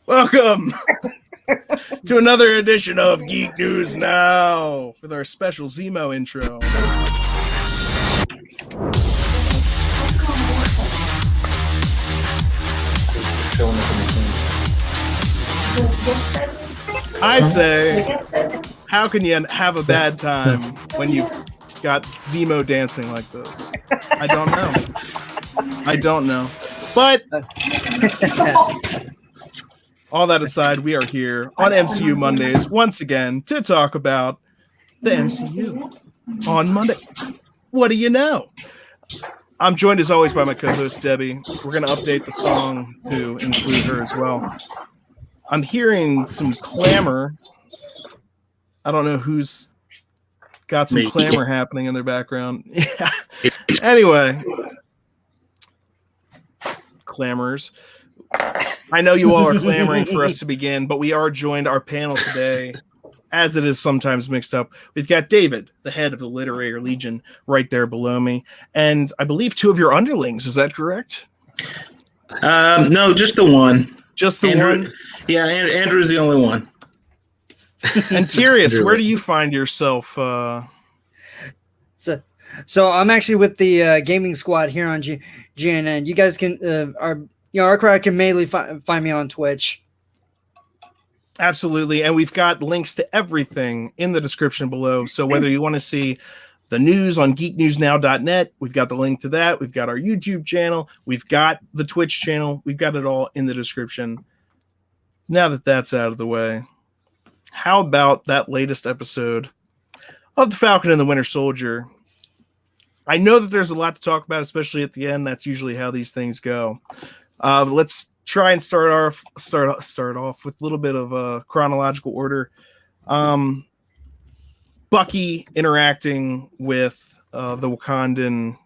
Welcome to another edition of Geek News Now with our special Zemo intro. I say, how can you have a bad time when you've got Zemo dancing like this? I don't know. But all that aside, we are here on MCU Mondays once again to talk about the MCU on Monday. What do you know? I'm joined as always by my co-host Debbie. We're going to update the song to include her as well. I'm hearing some clamor. I don't know who's got some clamor happening in their background. Yeah. Anyway, clamors. I know you all are clamoring for us to begin, but we are joined our panel today, as it is sometimes mixed up. We've got David, the head of the Literary Legion, right there below me, and I believe two of your underlings. Is that correct? No, just the one. Just the one? Yeah, Andrew's the only one. And Tyrius, where do you find yourself? So I'm actually with the gaming squad here on GNN. You guys can our crowd can mainly find me on Twitch. Absolutely, and we've got links to everything in the description below. So whether you want to see the news on geeknewsnow.net, we've got the link to that. We've got our YouTube channel. We've got the Twitch channel. We've got it all in the description. Now that that's out of the way, how about that latest episode of The Falcon and the Winter Soldier? I know that there's a lot to talk about, especially at the end. That's usually how these things go. Let's try and start off with a little bit of a chronological order. Bucky interacting with the Wakandan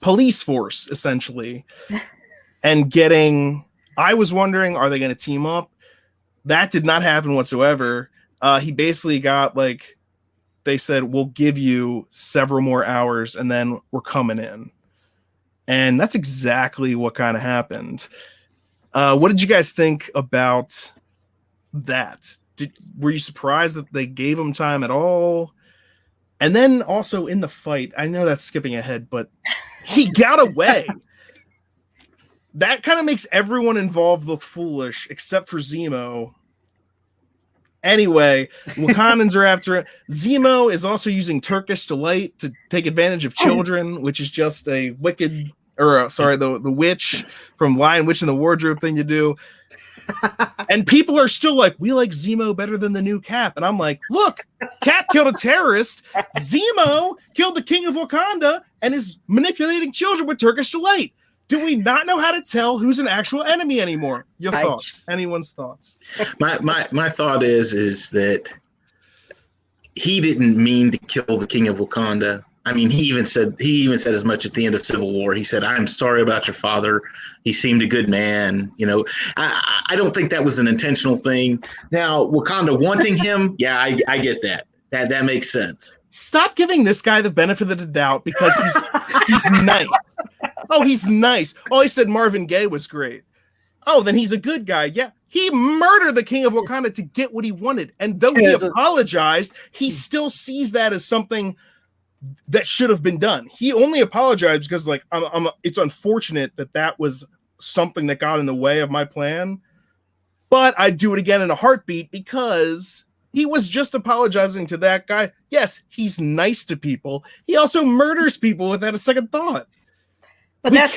police force, essentially, and getting. I was wondering, are they going to team up? That did not happen whatsoever. He basically got they said, we'll give you several more hours and then we're coming in. And that's exactly what kind of happened. What did you guys think about that? Were you surprised that they gave him time at all? And then also in the fight, I know that's skipping ahead, but he got away. That kind of makes everyone involved look foolish, except for Zemo. Anyway, Wakandans are after it. Zemo is also using Turkish delight to take advantage of children, which is just a wicked, the witch from Lion, Witch in the Wardrobe thing you do. And people are still like, we like Zemo better than the new Cap. And I'm like, look, Cap killed a terrorist. Zemo killed the king of Wakanda and is manipulating children with Turkish delight. Do we not know how to tell who's an actual enemy anymore? Your thoughts? Anyone's thoughts? My thought is that he didn't mean to kill the king of Wakanda. I mean, he even said as much at the end of Civil War. He said, "I'm sorry about your father. He seemed a good man." You know, I don't think that was an intentional thing. Now, Wakanda wanting him, yeah, I get that. That makes sense. Stop giving this guy the benefit of the doubt because he's nice. Oh, he's nice. Oh, he said Marvin Gaye was great. Oh, then he's a good guy. Yeah. He murdered the king of Wakanda to get what he wanted. And though he apologized, he still sees that as something that should have been done. He only apologized because it's unfortunate that was something that got in the way of my plan. But I'd do it again in a heartbeat because he was just apologizing to that guy. Yes, he's nice to people. He also murders people without a second thought. But that's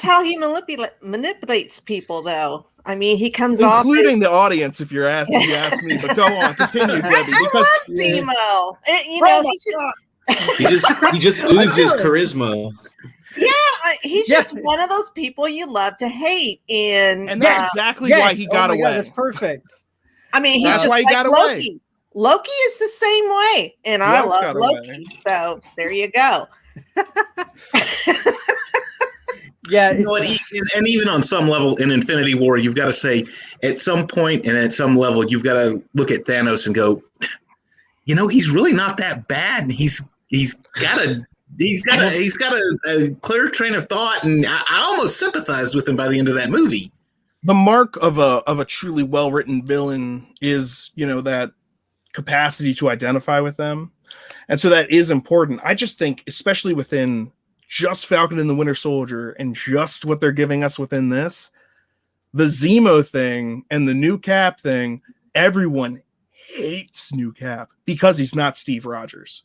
how he manipulates people, though. I mean, he comes off including the audience. If you ask me, but go on, continue, Debbie. I love Zemo. He just oozes charisma. Yeah, he's just one of those people you love to hate, and that's exactly why he got away. God, that's perfect. I mean, he's just why he got Loki. Away. Loki is the same way, and I else love got Loki. away? So there you go. Yeah, You know what? And even on some level in Infinity War, you've got to say at some point and at some level, you've got to look at Thanos and go, he's really not that bad, and he's got a clear train of thought, and I almost sympathized with him by the end of that movie. The mark of a truly well-written villain is, that capacity to identify with them. And so that is important. I just think, especially within just Falcon and the Winter Soldier and just what they're giving us within this, the Zemo thing and the new Cap thing, everyone hates new Cap because he's not Steve Rogers.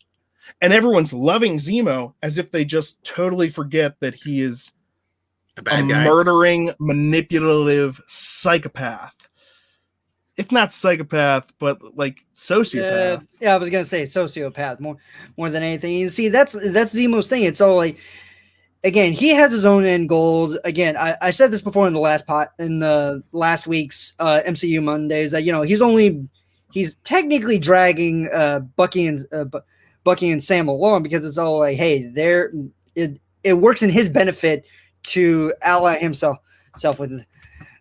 And everyone's loving Zemo as if they just totally forget that he is A bad guy. murdering, manipulative psychopath. If not psychopath, but like sociopath. Yeah, I was gonna say sociopath more than anything. You see, that's Zemo's thing. It's all like, again, he has his own end goals. Again, I said this before in the last week's MCU Mondays that he's technically dragging Bucky and Sam along because it's all like, hey, it works in his benefit to ally himself with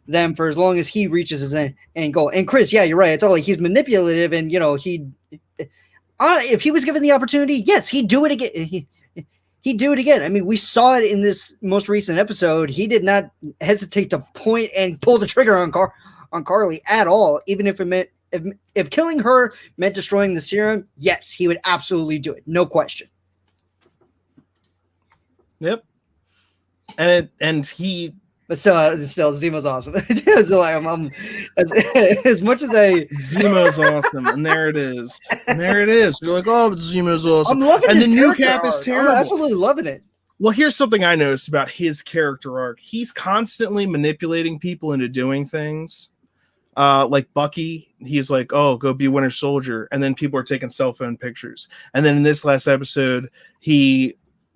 them for as long as he reaches his end goal. And Chris, yeah, you're right. It's all like he's manipulative, and if he was given the opportunity, yes, he'd do it again. He'd do it again. I mean, we saw it in this most recent episode. He did not hesitate to point and pull the trigger on Carly at all, even if it meant if killing her meant destroying the serum. Yes, he would absolutely do it, no question. Yep. And he. But still, Zemo's awesome. It's like, as much as Zemo's awesome, and there it is. You're like, oh, Zemo's awesome. I'm loving and his the new character Cap is arc. terrible. I'm absolutely loving it. Well, here's something I noticed about his character arc. He's constantly manipulating people into doing things. Like Bucky, he's like, oh, go be Winter Soldier. And then people are taking cell phone pictures. And then in this last episode,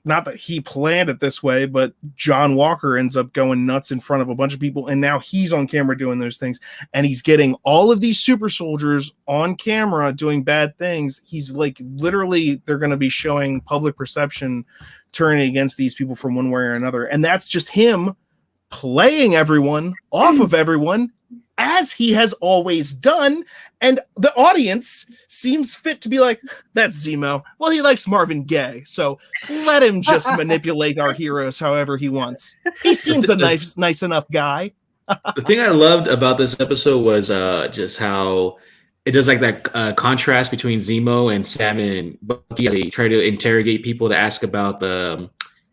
not that he planned it this way, but John Walker ends up going nuts in front of a bunch of people. And now he's on camera doing those things. And he's getting all of these super soldiers on camera doing bad things. He's like, literally, they're going to be showing public perception turning against these people from one way or another. And that's just him playing everyone off of everyone, as he has always done. And the audience seems fit to be like, that's Zemo. Well, he likes Marvin Gaye, so let him just manipulate our heroes however he wants. He seems a nice enough guy. The thing I loved about this episode was just how it does like that contrast between Zemo and Sam and Bucky. They try to interrogate people to ask about the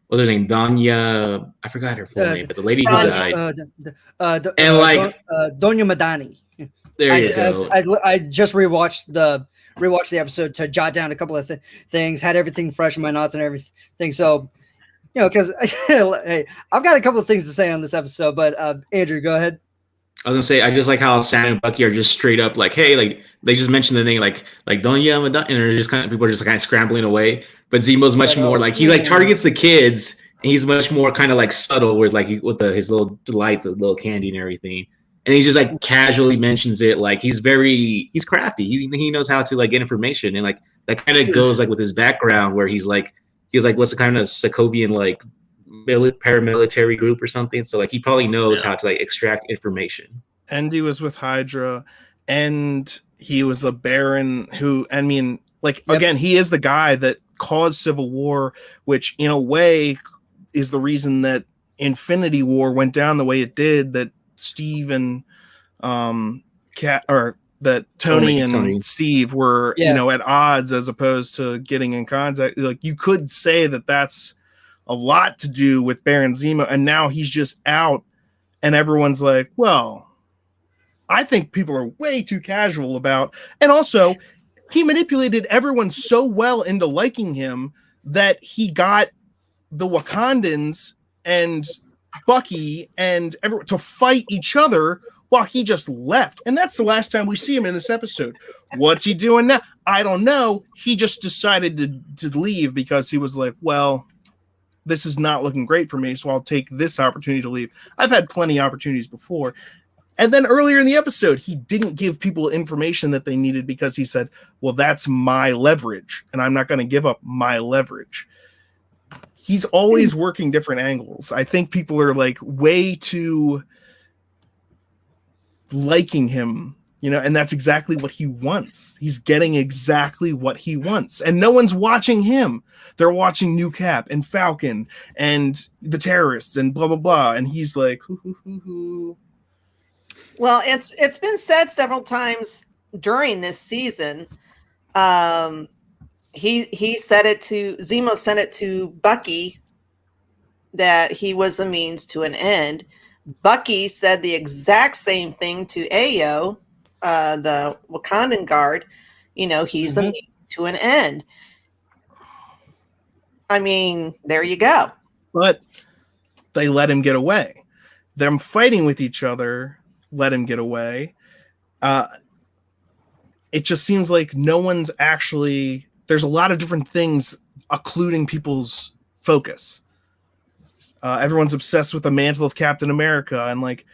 what's her name, Danya. I forgot her full name, but the lady who died. Donya Madani. There you go. I just rewatched the episode to jot down a couple of things, had everything fresh in my notes and everything. So, because hey, I've got a couple of things to say on this episode, but Andrew, go ahead. I was gonna say, I just like how Sam and Bucky are just straight up like, hey, like they just mentioned the name like Donya Madani, and they're just people are just kind of scrambling away. But Zemo's much more like he like targets the kids, and he's much more kind of like subtle with his little delights of little candy and everything. And he just like casually mentions it, like he's crafty. He knows how to like get information, and like that kind of goes like with his background where he's like what's the kind of Sokovian like paramilitary group or something. So like he probably knows how to like extract information. And he was with Hydra, and he was a Baron who, I mean, like again, he is the guy that caused Civil War, which in a way is the reason that Infinity War went down the way it did, that Steve and that Tony and Steve were at odds as opposed to getting in contact. Like you could say that that's a lot to do with Baron Zemo, and now he's just out, and everyone's like, well, I think people are way too casual about, and also he manipulated everyone so well into liking him that he got the Wakandans and Bucky and everyone to fight each other while he just left. And that's the last time we see him in this episode. What's he doing now? I don't know. He just decided to leave because he was like, well, this is not looking great for me, so I'll take this opportunity to leave. I've had plenty of opportunities before. And then earlier in the episode, he didn't give people information that they needed because he said, well, that's my leverage, and I'm not going to give up my leverage. He's always working different angles. I think people are like way too liking him, you know, and that's exactly what he wants. He's getting exactly what he wants, and no one's watching him. They're watching New Cap and Falcon and the terrorists and blah, blah, blah. And he's like, hoo, hoo, hoo, hoo. Well, it's been said several times during this season. He said it to Zemo, sent it to Bucky that he was a means to an end. Bucky said the exact same thing to Ayo, the Wakandan guard. You know, he's a means to an end. I mean, there you go. But they let him get away. Them fighting with each other let him get away. It just seems like no one's actually... There's a lot of different things occluding people's focus. Everyone's obsessed with the mantle of Captain America, and like,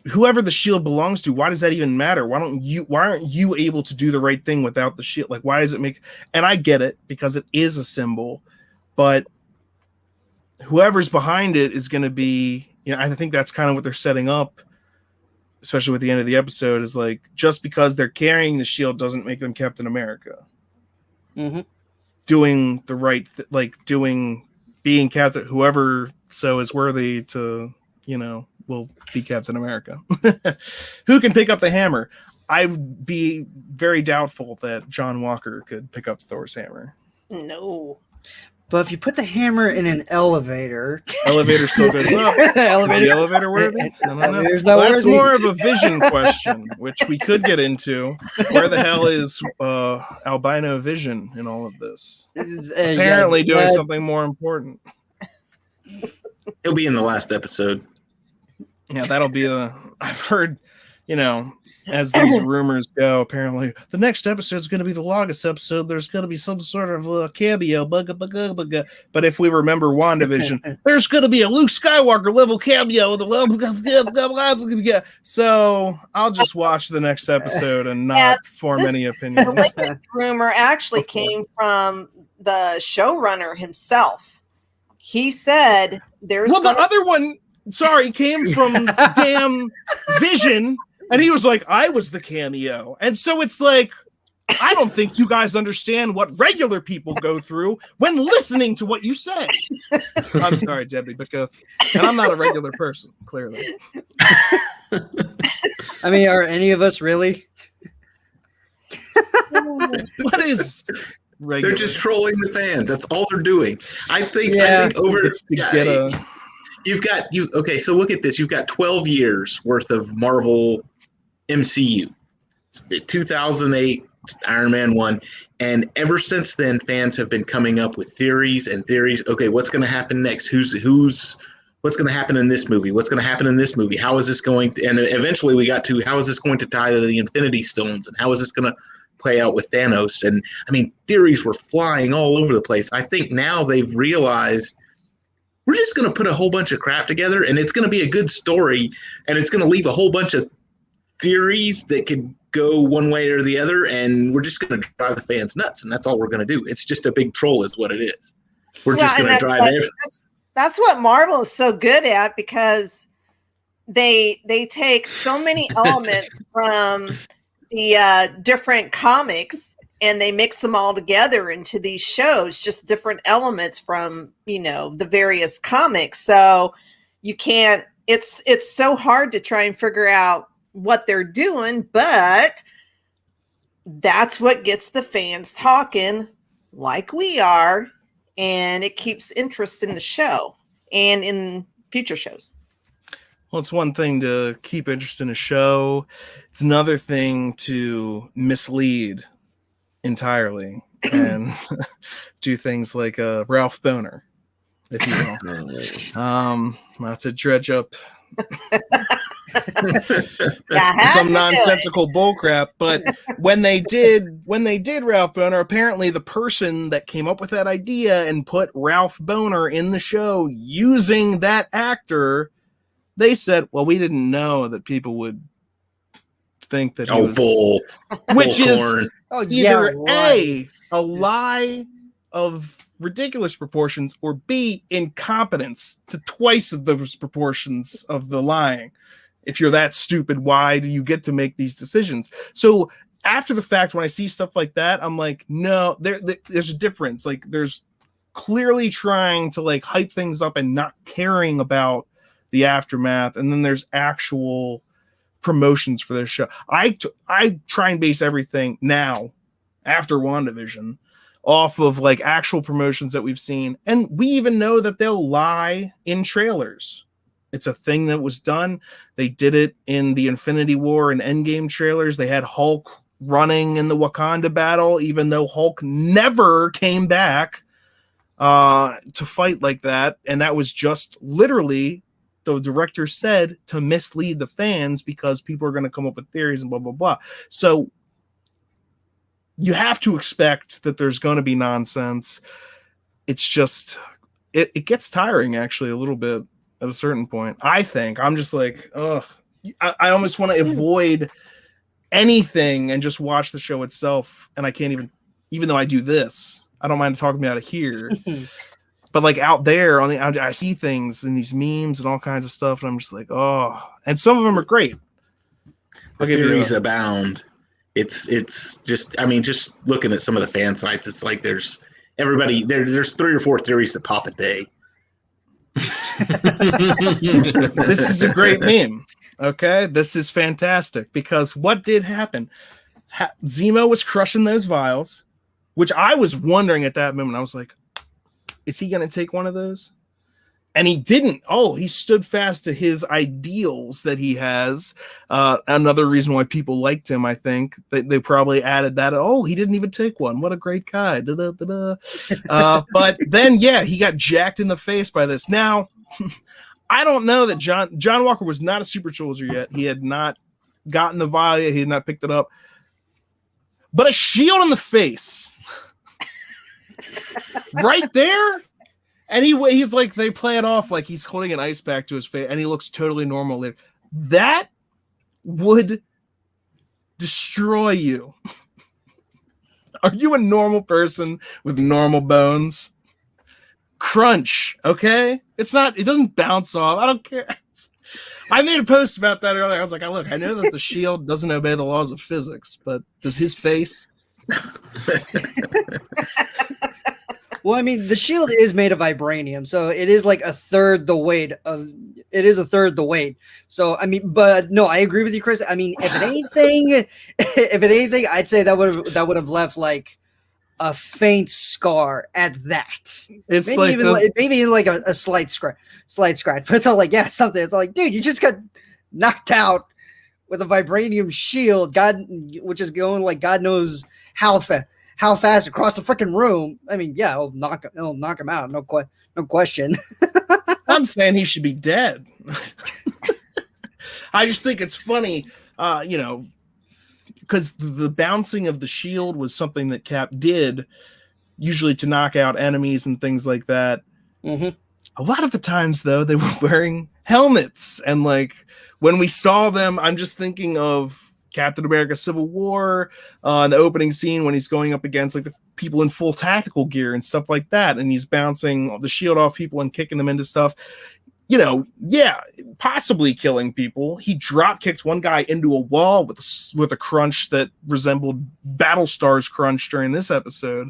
whoever the shield belongs to, why does that even matter? Why aren't you able to do the right thing without the shield? Like, why does it make... And I get it, because it is a symbol, but whoever's behind it is going to be, you know, I think that's kind of what they're setting up, especially with the end of the episode, is like, just because they're carrying the shield doesn't make them Captain America. Doing the right, being Captain, whoever so is worthy to, you know, will be Captain America. Who can pick up the hammer? I would be very doubtful that John Walker could pick up Thor's hammer. No. But if you put the hammer in an elevator, elevator still goes up. Is the elevator worthy? No. That's more of a vision question, which we could get into. Where the hell is albino Vision in all of this? Apparently doing something more important. He'll be in the last episode. Yeah, that'll be I've heard, you know, as these rumors go, apparently the next episode is going to be the longest episode. There's going to be some sort of cameo. But if we remember WandaVision, there's going to be a Luke Skywalker level cameo. So I'll just watch the next episode and not form any opinions. The latest rumor actually came from the showrunner himself. He said there's... Well, the other one, came from damn Vision. And he was like, I was the cameo. And so it's like, I don't think you guys understand what regular people go through when listening to what you say. I'm sorry, Debbie, because... And I'm not a regular person, clearly. I mean, are any of us really? What is regular? They're just trolling the fans. That's all they're doing. I think over... Okay, so look at this. You've got 12 years worth of Marvel MCU. 2008 Iron Man 1, and ever since then fans have been coming up with theories. Okay, what's going to happen next? What's going to happen in this movie? What's going to happen in this movie? How is this going to... And eventually we got to, how is this going to tie to the Infinity Stones, and how is this going to play out with Thanos? And I mean, theories were flying all over the place. I think now they've realized we're just going to put a whole bunch of crap together, and it's going to be a good story, and it's going to leave a whole bunch of theories that could go one way or the other, and we're just going to drive the fans nuts, and that's all we're going to do. It's just a big troll is what it is. We're just going to drive it. That's what Marvel is so good at, because they take so many elements from the different comics, and they mix them all together into these shows, just different elements from, you know, the various comics. So you can't, it's so hard to try and figure out what they're doing, but that's what gets the fans talking like we are, and it keeps interest in the show and in future shows. Well, it's one thing to keep interest in a show. It's another thing to mislead entirely and do things like Ralph Boner, if you will. Not to dredge up some nonsensical bullcrap, but when they did Ralph Boner, apparently the person that came up with that idea and put Ralph Boner in the show using that actor They said, well, we didn't know that people would think that he was, bull. which bull is corn. either A, a lie of ridiculous proportions, or B, incompetence to twice of those proportions of the lying. If you're that stupid, why do you get to make these decisions? So after the fact, when I see stuff like that, I'm like, no, there's a difference. Like, there's clearly trying to like hype things up and not caring about the aftermath, and then there's actual promotions for this show. I try and base everything now after WandaVision off of like actual promotions that we've seen, and we even know that they'll lie in trailers. It's a thing that was done. They did it in the Infinity War and Endgame trailers. They had Hulk running in the Wakanda battle, even though Hulk never came back to fight like that, and that was just literally, the director said, to mislead the fans because people are going to come up with theories and blah, blah, blah. So you have to expect that there's going to be nonsense. It's just, it gets tiring actually a little bit at a certain point. I think I'm just like, ugh, I almost want to avoid anything and just watch the show itself. And I can't even though I do this, I don't mind talking about it here. But like out there I see things and these memes and all kinds of stuff, and I'm just like, oh, and some of them are great. The theories abound. It's just, I mean, just looking at some of the fan sites, it's like there's 3 or 4 theories that pop a day. This is a great meme. Okay, this is fantastic, because what did happen? Zemo was crushing those vials, which I was wondering at that moment. I was like, is he going to take one of those? And he didn't. Oh, he stood fast to his ideals that he has. Another reason why people liked him, I think. They probably added that. Oh, he didn't even take one. What a great guy. But then, yeah, he got jacked in the face by this. Now, I don't know that John Walker was not a super soldier yet. He had not gotten the vial yet. He had not picked it up. But a shield in the face. Right there. And he's like, they play it off like he's holding an ice pack to his face, and he looks totally normal. That would destroy you. Are you a normal person with normal bones? Crunch, okay? It doesn't bounce off. I don't care. I made a post about that earlier. I was like, look, I know that the shield doesn't obey the laws of physics, but does his face? Well, I mean, the shield is made of vibranium, so it is like a third the weight. So, I mean, but no, I agree with you, Chris. I mean, if anything, I'd say that would have left like a faint scar at that. It's maybe even like a slight scratch. But it's all like, yeah, something. It's all like, dude, you just got knocked out with a vibranium shield, which is going like God knows how fast across the freaking room. I mean, yeah, it'll knock him out. No question. I'm saying he should be dead. I just think it's funny, because the bouncing of the shield was something that Cap did usually to knock out enemies and things like that. Mm-hmm. A lot of the times, though, they were wearing helmets. And like when we saw them, I'm just thinking of Captain America Civil War, the opening scene when he's going up against like the people in full tactical gear and stuff like that, and he's bouncing the shield off people and kicking them into stuff. Possibly killing people. He drop kicked one guy into a wall with a crunch that resembled Battlestar's crunch during this episode.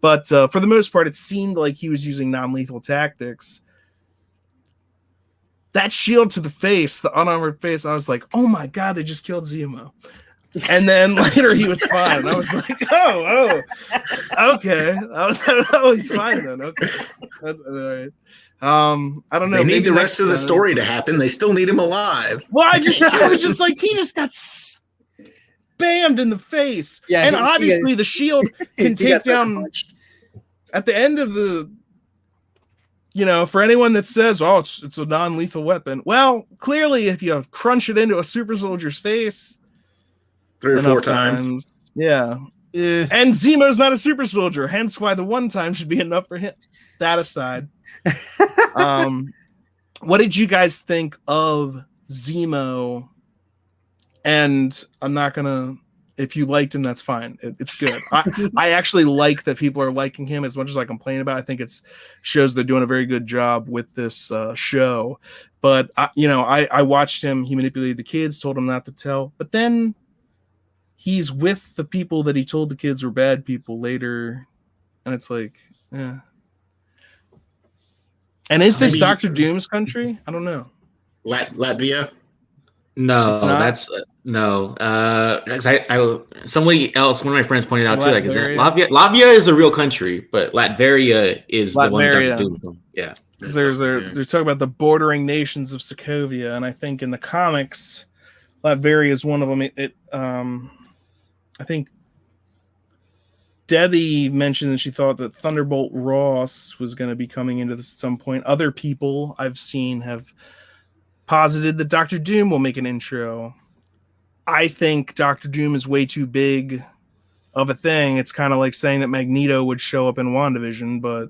But for the most part, it seemed like he was using non-lethal tactics. That shield to the face, the unarmored face, I was like, oh my God, they just killed Zemo. And then later he was fine. I was like, oh, okay. Oh, he's fine then. Okay. That's all right. I don't know. They need the rest of the story to happen. They still need him alive. Well, I was just like, he just got spammed in the face. Yeah, and obviously the shield can take down at the end of the, for anyone that says, oh, it's a non-lethal weapon. Well, clearly if you crunch it into a super soldier's face 3 or 4 times. Yeah. And Zemo's not a super soldier, hence why the one time should be enough for him. That aside. what did you guys think of Zemo? And I'm not gonna. If you liked him, that's fine. It's good. I actually like that people are liking him as much as I complain about. I think it shows they're doing a very good job with this show. But I watched him. He manipulated the kids, told them not to tell. But then he's with the people that he told the kids were bad people later, and it's like, yeah. And is this Dr. Doom's country? I don't know. Latvia? No, It's not? that's no. Somebody else, one of my friends pointed out too. Like, is that Latveria? Latvia is a real country, but Latveria is the one Latveria. Dr. Doom from. Yeah. Because they're talking about the bordering nations of Sokovia, and I think in the comics, Latveria is one of them. I think Debbie mentioned that she thought that Thunderbolt Ross was going to be coming into this at some point. Other people I've seen have posited that Dr. Doom will make an intro. I think Dr. Doom is way too big of a thing. It's kind of like saying that Magneto would show up in WandaVision, but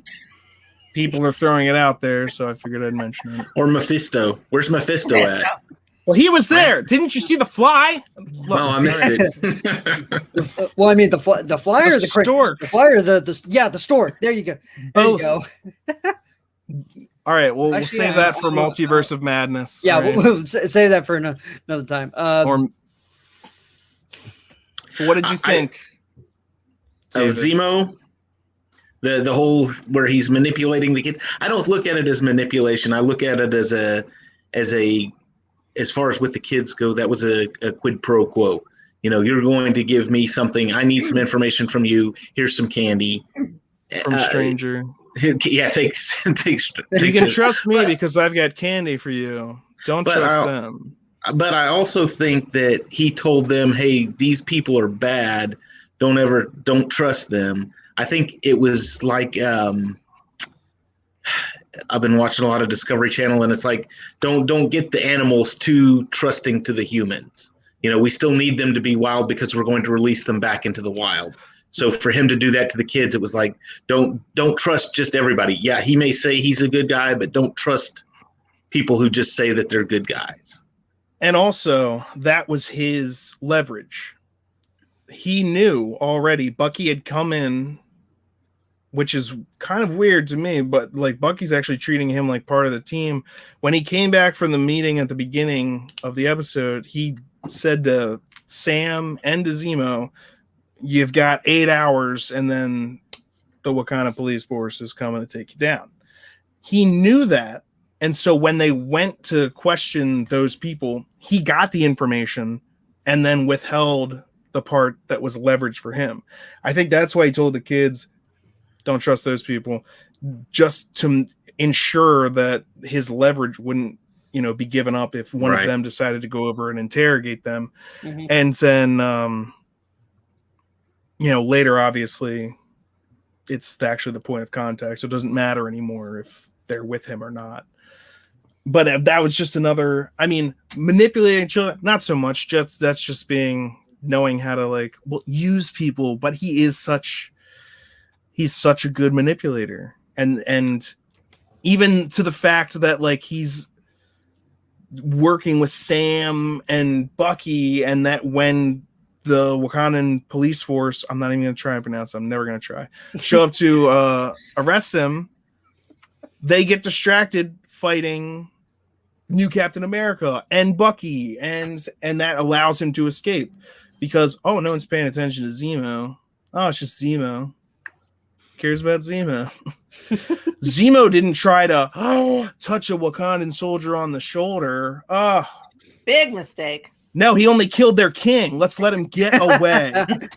people are throwing it out there, so I figured I'd mention it. Or Mephisto. Where's Mephisto at? Well, he was there. Didn't you see the fly? Look, Oh, I missed it. Well, I mean the flyer, the stork. the flyer, the stork. There you go. There you go. All right, well, we'll Actually, save that for Multiverse of Madness. Yeah, All right. we'll save that for another time. Or what did you think? Zemo, the whole where he's manipulating the kids. I don't look at it as manipulation. I look at it as far as with the kids go, that was a quid pro quo. You're going to give me something. I need some information from you. Here's some candy From stranger. Yeah, takes. You can trust me because I've got candy for you. Don't trust them. But I also think that he told them, "Hey, these people are bad. Don't trust them." I think it was like I've been watching a lot of Discovery Channel, and it's like don't get the animals too trusting to the humans. We still need them to be wild because we're going to release them back into the wild. So for him to do that to the kids, it was like, don't trust just everybody. Yeah, he may say he's a good guy, but don't trust people who just say that they're good guys. And also, that was his leverage. He knew already Bucky had come in, which is kind of weird to me, but like Bucky's actually treating him like part of the team. When he came back from the meeting at the beginning of the episode, he said to Sam and to Zemo, "You've got 8 hours, and then the Wakanda police force is coming to take you down." He knew that. And so when they went to question those people, he got the information and then withheld the part that was leverage for him. I think that's why he told the kids, don't trust those people, just to ensure that his leverage wouldn't, be given up if one of them decided to go over and interrogate them. Mm-hmm. And then, later, obviously, it's actually the point of contact, so it doesn't matter anymore if they're with him or not. But that was just another, manipulating children, not so much. That's just knowing how to use people. But he's such a good manipulator, and even to the fact that he's working with Sam and Bucky, and that when the Wakandan police force, I'm not even going to try and pronounce it, I'm never going to try, show up to arrest them, they get distracted fighting new Captain America and Bucky, and that allows him to escape because, no one's paying attention to Zemo. Oh, it's just Zemo. Cares about Zemo. Zemo didn't try to touch a Wakandan soldier on the shoulder. Big mistake. No, he only killed their king. Let's let him get away.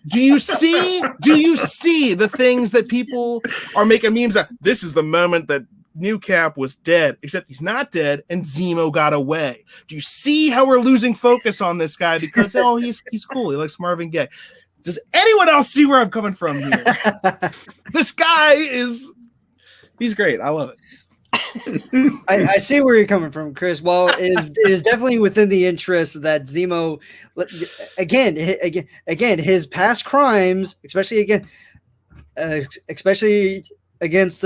Do you see the things that people are making memes of? This is the moment that New Cap was dead, except he's not dead, and Zemo got away. Do you see how we're losing focus on this guy because he's cool, he likes Marvin Gaye? Does anyone else see where I'm coming from here? This guy he's great. I love it. I see where you're coming from, Chris. Well, it is definitely within the interest that Zemo, again, his past crimes, especially against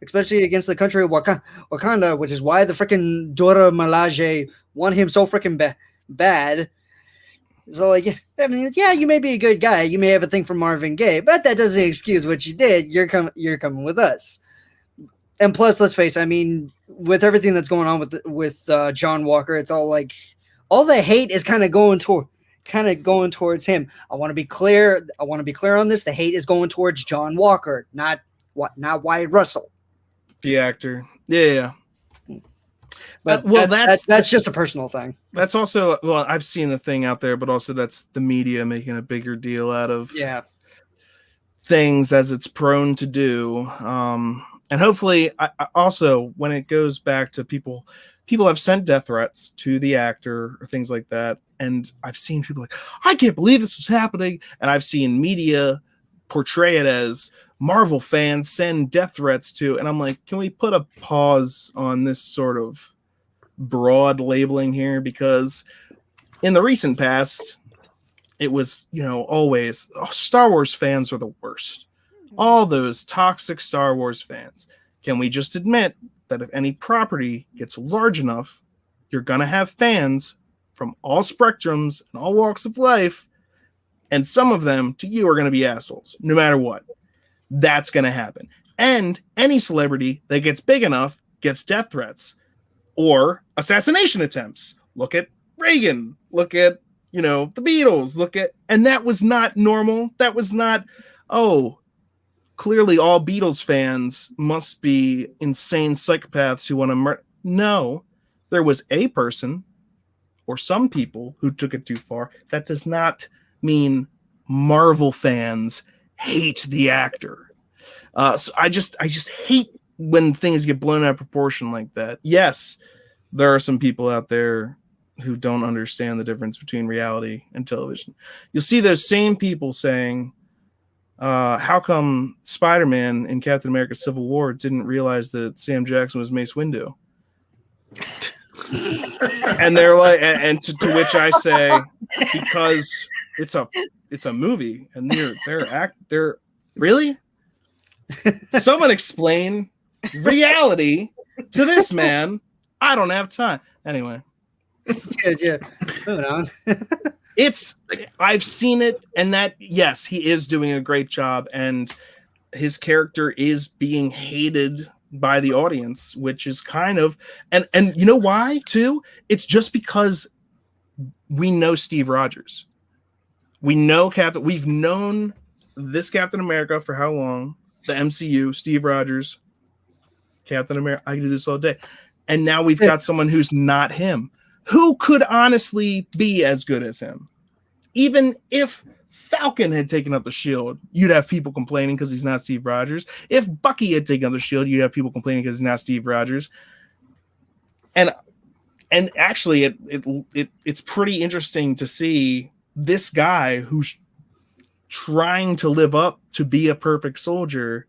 especially against the country of Wakanda, which is why the freaking Dora Milaje want him so freaking bad. So, like, I mean, yeah, you may be a good guy, you may have a thing for Marvin Gaye, but that doesn't excuse what you did. You're coming with us. And plus, let's face it, I mean, with everything that's going on with John Walker, it's all like all the hate is kind of going towards him. I want to be clear on this. The hate is going towards John Walker, not Wyatt Russell, the actor. Yeah. But that's just a personal thing. That's also, well, I've seen the thing out there, but also that's the media making a bigger deal out of things as it's prone to do. And hopefully, I also, when it goes back to people have sent death threats to the actor or things like that. And I've seen people like, I can't believe this is happening. And I've seen media portray it as Marvel fans send death threats to. And I'm like, can we put a pause on this sort of broad labeling here? Because in the recent past, it was, always Star Wars fans are the worst. All those toxic Star Wars fans. Can we just admit that if any property gets large enough, you're going to have fans from all spectrums and all walks of life, and some of them to you are going to be assholes, no matter what. That's going to happen. And any celebrity that gets big enough gets death threats or assassination attempts. Look at Reagan. Look at, the Beatles. And that was not normal. That was not, clearly all Beatles fans must be insane psychopaths who want to murder. No, there was a person or some people who took it too far. That does not mean Marvel fans hate the actor. So I just hate when things get blown out of proportion like that. Yes, there are some people out there who don't understand the difference between reality and television. You'll see those same people saying, how come Spider-Man in Captain America Civil War didn't realize that Sam Jackson was Mace Windu? And they're like, and to which I say, because it's a movie and they're really? Someone explain reality to this man. I don't have time. Anyway. Yeah. Moving on. I've seen it, and that, yes, he is doing a great job, and his character is being hated by the audience, which is kind of, and you know why too? It's just because we know Steve Rogers. We know we've known this Captain America for how long? The MCU, Steve Rogers, Captain America. I can do this all day. And now we've got someone who's not him. Who could honestly be as good as him? Even if Falcon had taken up the shield, you'd have people complaining because he's not Steve Rogers. If Bucky had taken up the shield, you'd have people complaining because he's not Steve Rogers. And actually, it's pretty interesting to see this guy who's trying to live up to be a perfect soldier,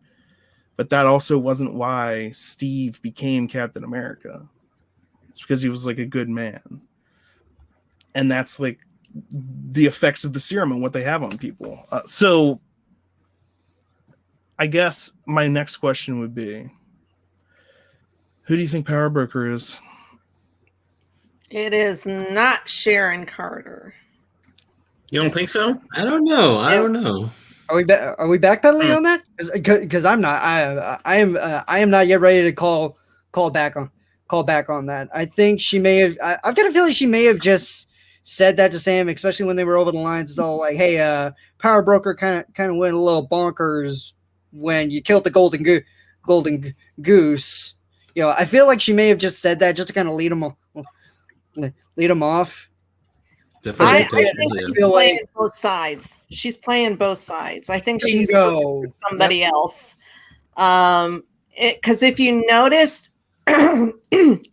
but that also wasn't why Steve became Captain America. It's because he was like a good man. And that's like the effects of the serum and what they have on people. So I guess my next question would be, who do you think Power Broker is? It is not Sharon Carter. You don't think so? I don't know. Are we backpedaling on that? Because I'm not. I am not yet ready to call back on that. I think she may have. I've got a feeling she may have just said that to Sam, especially when they were over the lines. It's all like, "Hey, Power Broker kind of went a little bonkers when you killed the golden goose." I feel like she may have just said that just to kind of lead him off. I think she's playing both sides. She's playing both sides. I think she's working for somebody else. Because if you noticed, and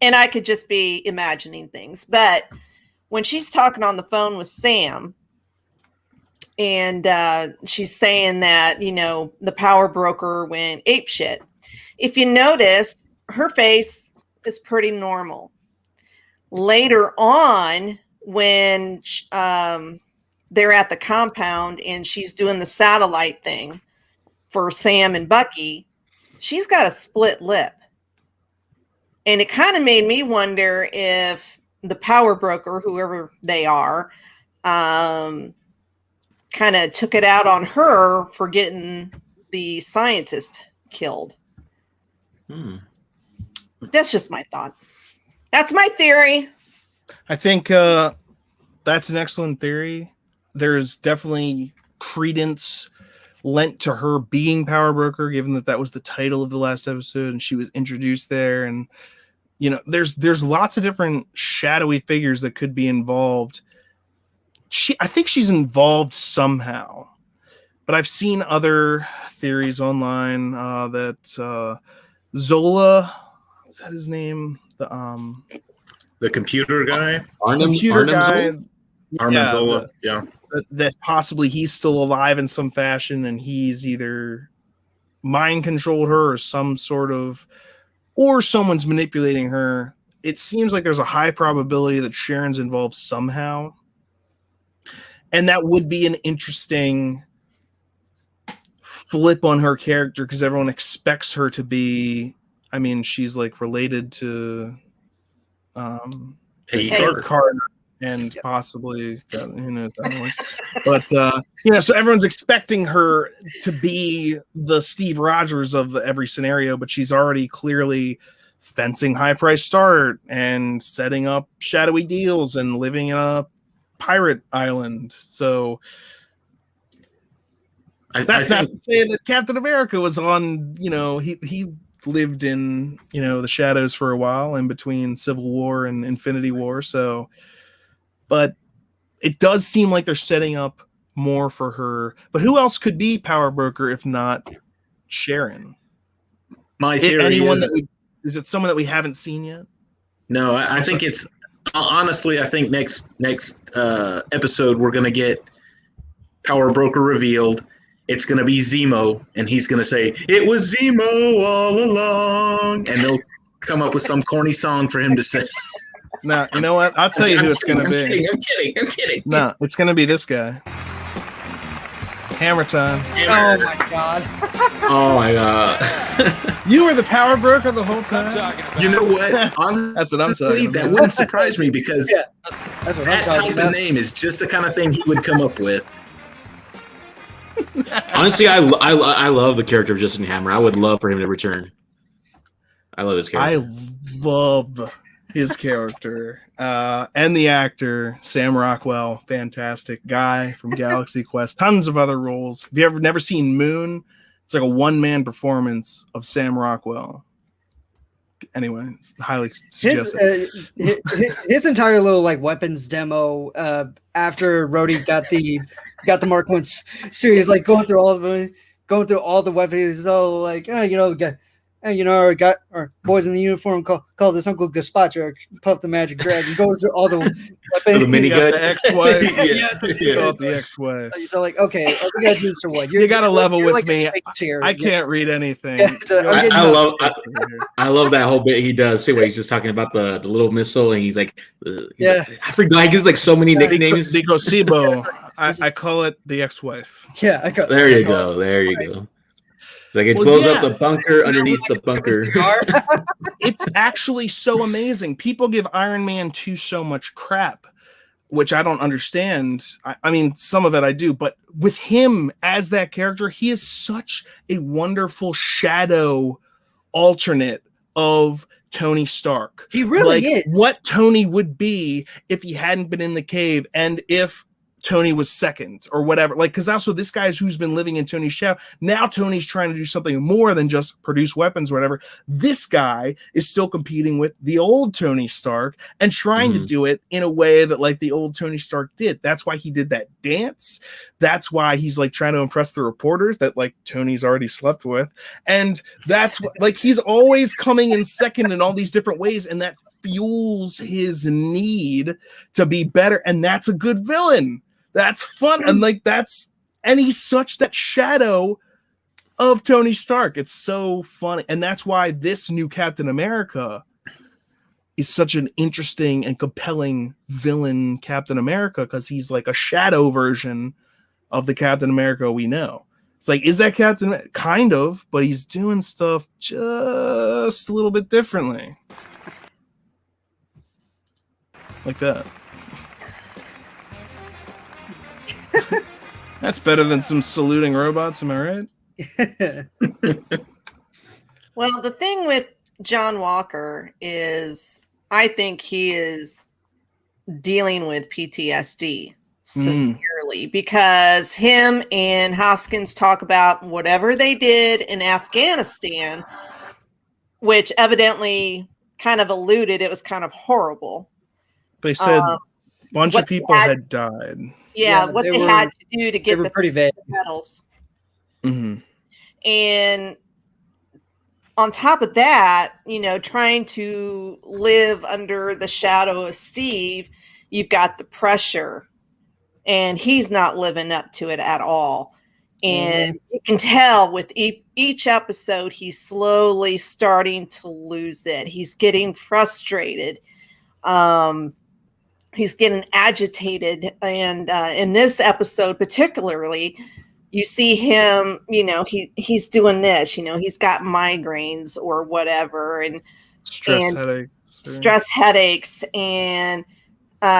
I could just be imagining things, but when she's talking on the phone with Sam, and she's saying that, the Power Broker went apeshit. If you notice, her face is pretty normal. Later on, when they're at the compound and she's doing the satellite thing for Sam and Bucky, she's got a split lip. And it kind of made me wonder if the power broker, whoever they are, kind of took it out on her for getting the scientist killed. That's just my thought. That's my theory. I think that's an excellent theory. There's definitely credence lent to her being power broker, given that was the title of the last episode and she was introduced there. And there's lots of different shadowy figures that could be involved. I think she's involved somehow, but I've seen other theories online that Zola, is that his name? The computer guy, Arnim Zola. Yeah, that possibly he's still alive in some fashion, and he's either mind controlled her or someone's manipulating her. It seems like there's a high probability that Sharon's involved somehow, and that would be an interesting flip on her character because everyone expects her to be. I mean, she's like related to Carter and possibly who knows otherwise. But so everyone's expecting her to be the Steve Rogers of every scenario, but she's already clearly fencing high price start and setting up shadowy deals and living in a pirate island. So that's not to say that Captain America was on, he lived in the shadows for a while in between Civil War and Infinity War. So, but it does seem like they're setting up more for her. But who else could be power broker if not Sharon? My theory is it someone that we haven't seen yet? No, I think it's honestly. I think next episode we're gonna get power broker revealed. It's going to be Zemo, and he's going to say, "It was Zemo all along," and they'll come up with some corny song for him to say. No, you know what? I'll tell you who it's going to be. I'm kidding. No, it's going to be this guy. Hammer time. Oh my god. Oh my god. You were the power broker the whole time. You know what? That's what I'm talking about. That wouldn't surprise me because that's what that I'm talking type about. of name is just the kind of thing he would come up with. Honestly, I love the character of Justin Hammer. I would love for him to return. I love his character. I love his character and the actor Sam Rockwell. Fantastic guy from Galaxy Quest. Tons of other roles. Have you never seen Moon? It's like a one-man performance of Sam Rockwell. Anyway, highly suggest his entire little weapons demo after Rhodey got the Mark I series, going through all the weapons. He's all like, our boys in the uniform call this Uncle Gazpacho, Puff the Magic Dragon. Goes through all the weapons. The minigun. The X-Wife. Yeah. The X-Wife. So okay, we gotta do this for what? You gotta level with me. Here. I can't read anything. Yeah, I love that whole bit he does too, where he's just talking about the little missile, and he's like, I forgot. He gives like so many nicknames. Dico Sibo. I call it the X-Wife. Yeah, there you go. It's like it blows up the bunker underneath the bunker. It's actually so amazing. People give Iron Man 2 so much crap, which I don't understand. I mean, some of it I do, but with him as that character, he is such a wonderful shadow alternate of Tony Stark. He really is. What Tony would be if he hadn't been in the cave, and if Tony was second or whatever, because also this guy's who's been living in Tony's shadow. Now Tony's trying to do something more than just produce weapons or whatever. This guy is still competing with the old Tony Stark and trying to do it in a way that the old Tony Stark did. That's why he did that dance. That's why he's trying to impress the reporters that Tony's already slept with. And that's he's always coming in second in all these different ways. And that fuels his need to be better. And that's a good villain. That's fun. And and he's such that shadow of Tony Stark. It's so funny. And that's why this new Captain America is such an interesting and compelling villain Captain America, because he's like a shadow version of the Captain America we know. It's like, is that Captain? Kind of, but he's doing stuff just a little bit differently. Like that. That's better than some saluting robots, am I right? Well, the thing with John Walker is I think he is dealing with PTSD severely because him and Hoskins talk about whatever they did in Afghanistan, which evidently kind of alluded it was kind of horrible. They said a bunch of people had died. Yeah, what they had to do to get the pretty vague medals. Mm-hmm. And on top of that, trying to live under the shadow of Steve, you've got the pressure, and he's not living up to it at all. And you can tell with each episode, he's slowly starting to lose it. He's getting frustrated. He's getting agitated. And in this episode particularly, you see him, he's doing this, he's got migraines or whatever, and stress headaches, and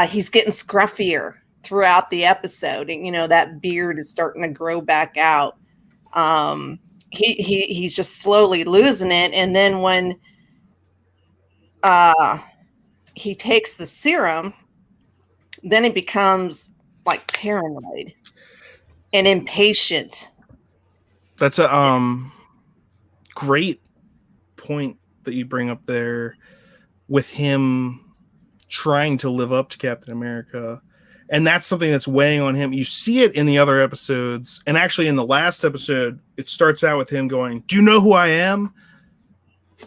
he's getting scruffier throughout the episode, and that beard is starting to grow back out. He's just slowly losing it, and then when he takes the serum, then he becomes like paranoid and impatient. That's a great point that you bring up there with him trying to live up to Captain America. And that's something that's weighing on him. You see it in the other episodes. And actually in the last episode, it starts out with him going, "Do you know who I am?"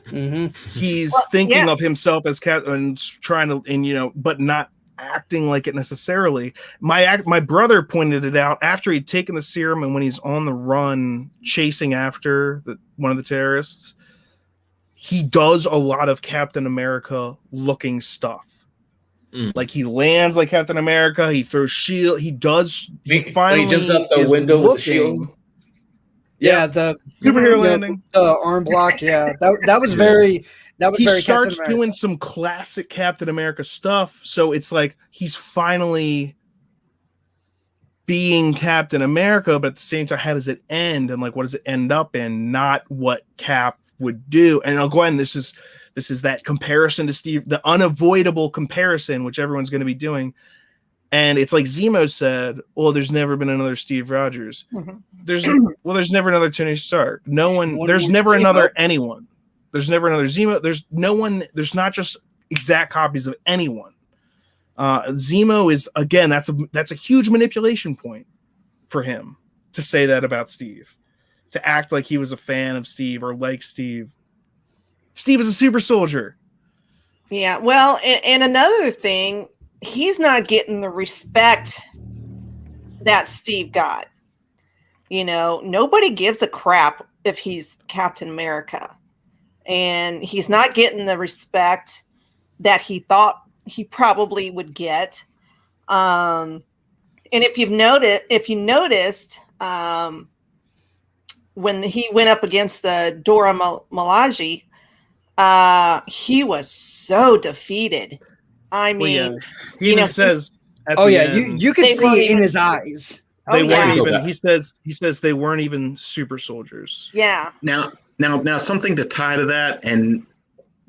Mm-hmm. He's thinking of himself as Captain and trying to, but not acting like it necessarily. My brother pointed it out after he'd taken the serum, and when he's on the run chasing after one of the terrorists, he does a lot of Captain America looking stuff. Like he lands like Captain America, he throws shield, he finally jumps out the window with the shield. Yeah, the superhero landing, the arm block. Yeah, that was very. He starts doing some classic Captain America stuff. So it's like he's finally being Captain America, but at the same time, how does it end? And like, what does it end up in? Not what Cap would do. And again, this is that comparison to Steve, the unavoidable comparison, which everyone's going to be doing. And it's like Zemo said, "Well, there's never been another Steve Rogers. Mm-hmm. There's never another Tony Stark. No one. There's never another anyone. There's never another Zemo. There's no one. There's not just exact copies of anyone. Zemo is, again, that's a huge manipulation point for him to say that about Steve, to act like he was a fan of Steve or like Steve. Steve is a super soldier." Yeah. Well, and another thing, he's not getting the respect that Steve got. Nobody gives a crap if he's Captain America. And he's not getting the respect that he thought he probably would get. And if you noticed, when he went up against the Dora Milaje, he was so defeated. I mean, he even says, you could see it in his eyes. They weren't even. He says they weren't even super soldiers. Yeah. Now, something to tie to that, and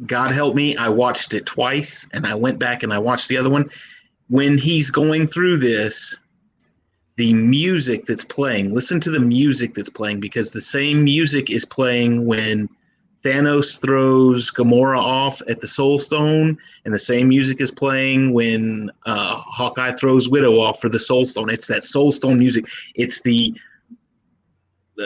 God help me, I watched it twice, and I went back and I watched the other one. When he's going through this, the music that's playing, listen to the music that's playing, because the same music is playing when Thanos throws Gamora off at the Soul Stone, and the same music is playing when Hawkeye throws Widow off for the Soul Stone. It's that Soul Stone music. It's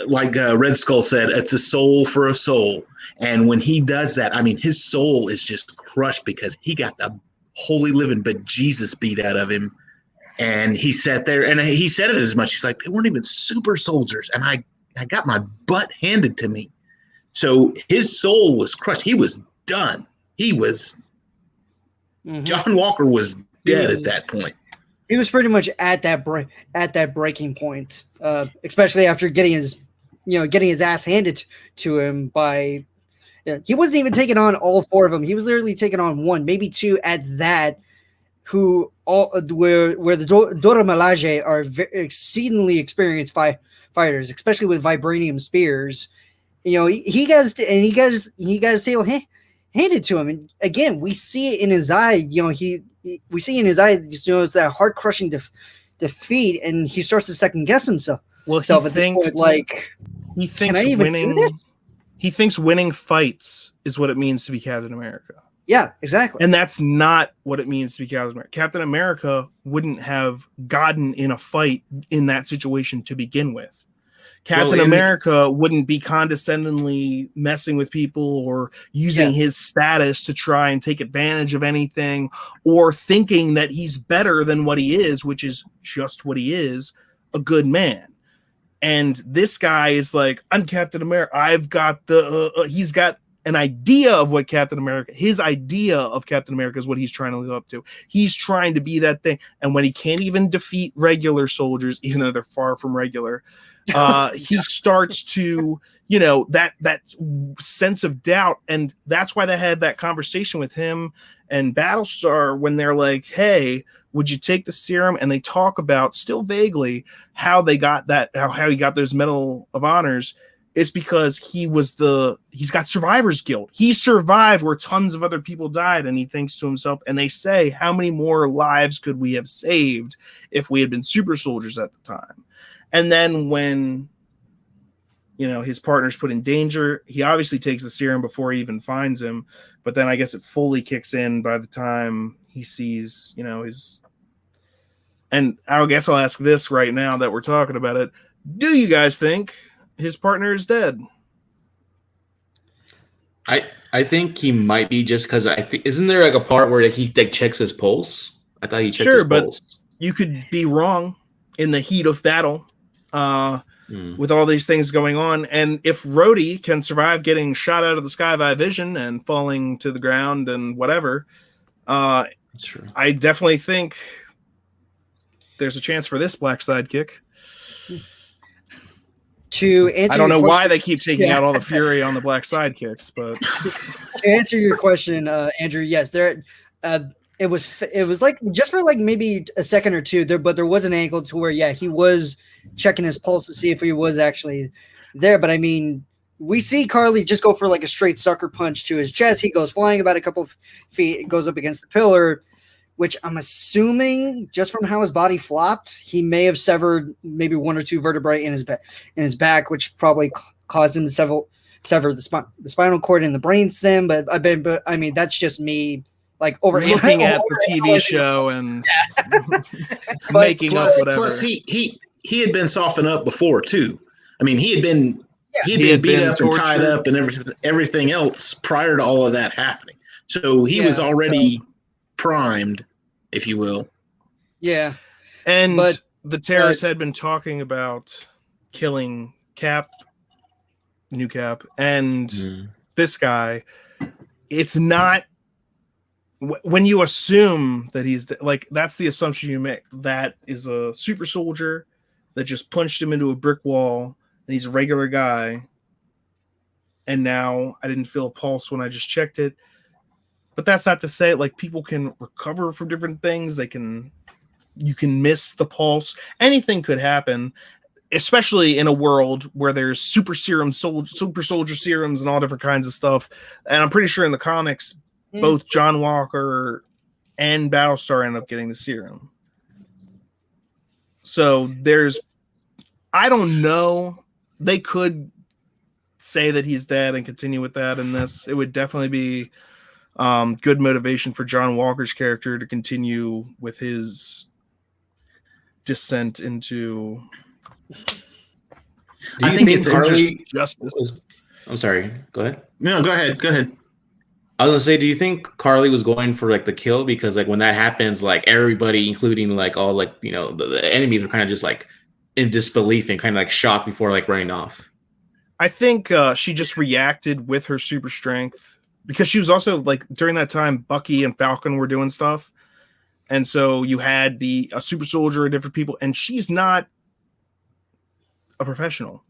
like Red Skull said, it's a soul for a soul. And when he does that, I mean, his soul is just crushed because he got the holy living bejesus beat out of him. And he sat there, and he said it as much. He's like, they weren't even super soldiers, and I got my butt handed to me. So his soul was crushed. He was done. He was John Walker was dead at that point. He was pretty much at that breaking point, especially after getting his getting his ass handed to him by. He wasn't even taking on all 4 of them. He was literally taking on 1, maybe 2 at that. Where the Dora Milaje are exceedingly experienced fighters, especially with vibranium spears. He got his tail handed to him, and again, we see it in his eye. We see in his eye, it's that heart crushing defeat, and he starts to second guess himself. Well, at this point, he thinks can I even do this? He thinks winning fights is what it means to be Captain America. Yeah, exactly. And that's not what it means to be Captain America. Captain America wouldn't have gotten in a fight in that situation to begin with. Captain America wouldn't be condescendingly messing with people or using his status to try and take advantage of anything, or thinking that he's better than what he is, which is just what he is, a good man. And this guy is like, I'm Captain America. I've got he's got an idea of what Captain America, his idea of Captain America is what he's trying to live up to. He's trying to be that thing. And when he can't even defeat regular soldiers, even though they're far from regular, he starts to, that sense of doubt. And that's why they had that conversation with him and Battlestar when they're like, hey, would you take the serum? And they talk about, still vaguely, how they got that, how he got those Medal of Honors. It's because he's got survivor's guilt. He survived where tons of other people died, and he thinks to himself, and they say, how many more lives could we have saved if we had been super soldiers at the time? And then when, his partner's put in danger, he obviously takes the serum before he even finds him, but then I guess it fully kicks in by the time he sees, and I guess I'll ask this right now that we're talking about it. Do you guys think his partner is dead? I think he might be, just because isn't there like a part where he checks his pulse? I thought he checked his pulse. But you could be wrong in the heat of battle with all these things going on. And if Rhodey can survive getting shot out of the sky by vision and falling to the ground and whatever, that's true. I definitely think there's a chance for this black sidekick. To answer, I don't know why they keep taking out all the fury on the black sidekicks, but to answer your question, Andrew, yes, there. It was like just for like maybe a second or two there, but there was an angle to where he was checking his pulse to see if he was actually there. But I mean, we see Carly just go for like a straight sucker punch to his chest. He goes flying about a couple of feet, goes up against the pillar, which I'm assuming just from how his body flopped, he may have severed maybe 1 or 2 vertebrae in his back, which probably caused him to sever the spinal cord and the brain stem. But I mean, that's just me like looking at the TV show and making up whatever. Plus, he had been softened up before too. I mean, he had been beat up and tied up and everything else prior to all of that happening. So he was already primed, if you will. Yeah. And the terrorists had been talking about killing New Cap, and this guy. It's not when you assume that he's like, that's the assumption you make. That is a super soldier that just punched him into a brick wall, and he's a regular guy. And now I didn't feel a pulse when I just checked it. But that's not to say like people can recover from different things. You can miss the pulse. Anything could happen, especially in a world where there's super soldier serums and all different kinds of stuff. And I'm pretty sure in the comics, both John Walker and Battlestar end up getting the serum. So I don't know. They could say that he's dead and continue with that in this. It would definitely be good motivation for John Walker's character to continue with his descent into. I think it's justice. I'm sorry. Go ahead. No, go ahead. I was gonna say, do you think Carly was going for like the kill? Because like when that happens, like everybody, including like all like the enemies, were kind of just like in disbelief and kind of like shocked before like running off. I think she just reacted with her super strength, because she was also like during that time Bucky and Falcon were doing stuff, and so you had a super soldier and different people, and she's not a professional.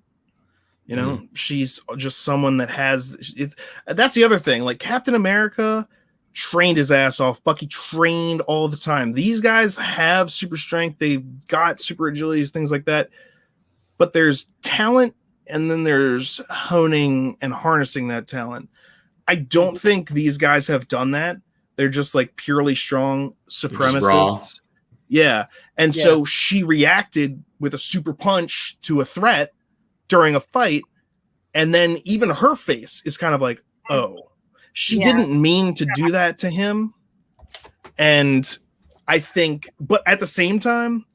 You know, she's just someone that has it. That's the other thing. Like Captain America trained his ass off. Bucky trained all the time. These guys have super strength. They've got super agility, things like that. But there's talent, and then there's honing and harnessing that talent. I don't think these guys have done that. They're just like purely strong supremacists. Yeah. And so she reacted with a super punch to a threat during a fight. And then even her face is kind of like, oh, she didn't mean to do that to him. And I think, but at the same time,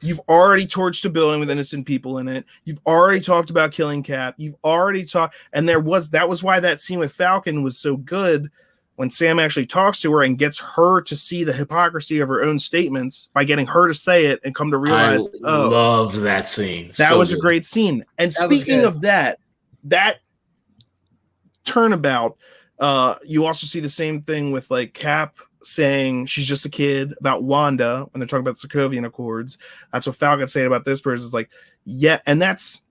you've already torched a building with innocent people in it. You've already talked about killing Cap. You've already talked, and that was why that scene with Falcon was so good when Sam actually talks to her and gets her to see the hypocrisy of her own statements by getting her to say it and come to realize, I love that scene. That was a great scene. And speaking of that turnabout, you also see the same thing with like Cap saying she's just a kid about Wanda when they're talking about the Sokovian Accords. That's what Falcon's saying about this person. Is like, yeah, and that's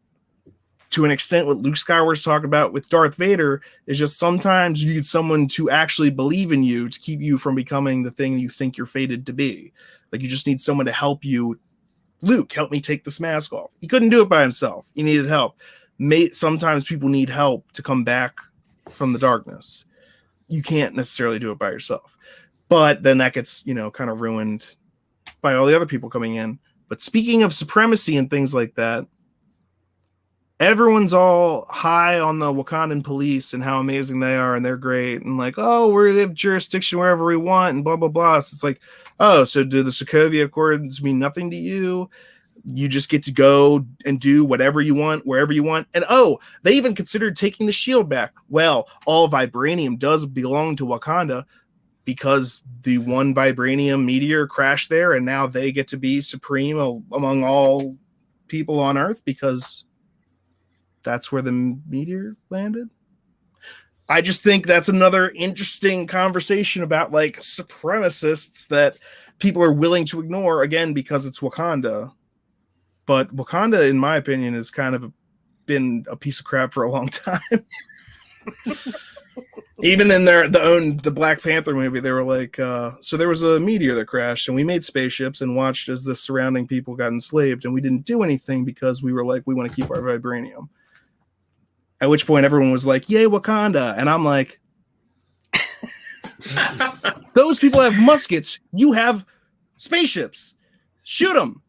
to an extent what Luke Skywalker's talking about with Darth Vader, is just sometimes you need someone to actually believe in you to keep you from becoming the thing you think you're fated to be. Like you just need someone to help you. Luke, help me take this mask off. He couldn't do it by himself. He needed help. Sometimes people need help to come back from the darkness. You can't necessarily do it by yourself. But then that gets, kind of ruined by all the other people coming in. But speaking of supremacy and things like that, everyone's all high on the Wakandan police and how amazing they are and they're great and like, oh, we have jurisdiction wherever we want and blah, blah, blah. So it's like, oh, so do the Sokovia Accords mean nothing to you? You just get to go and do whatever you want, wherever you want. And they even considered taking the shield back. Well, all vibranium does belong to Wakanda because the one vibranium meteor crashed there, and now they get to be supreme among all people on Earth because that's where the meteor landed. I just think that's another interesting conversation about like supremacists that people are willing to ignore, again, because it's Wakanda. But Wakanda, in my opinion, has kind of been a piece of crap for a long time. Even in the Black Panther movie, they were like, so there was a meteor that crashed, and we made spaceships and watched as the surrounding people got enslaved, and we didn't do anything because we were like, we want to keep our vibranium. At which point everyone was like, yay, Wakanda. And I'm like, those people have muskets. You have spaceships. Shoot them.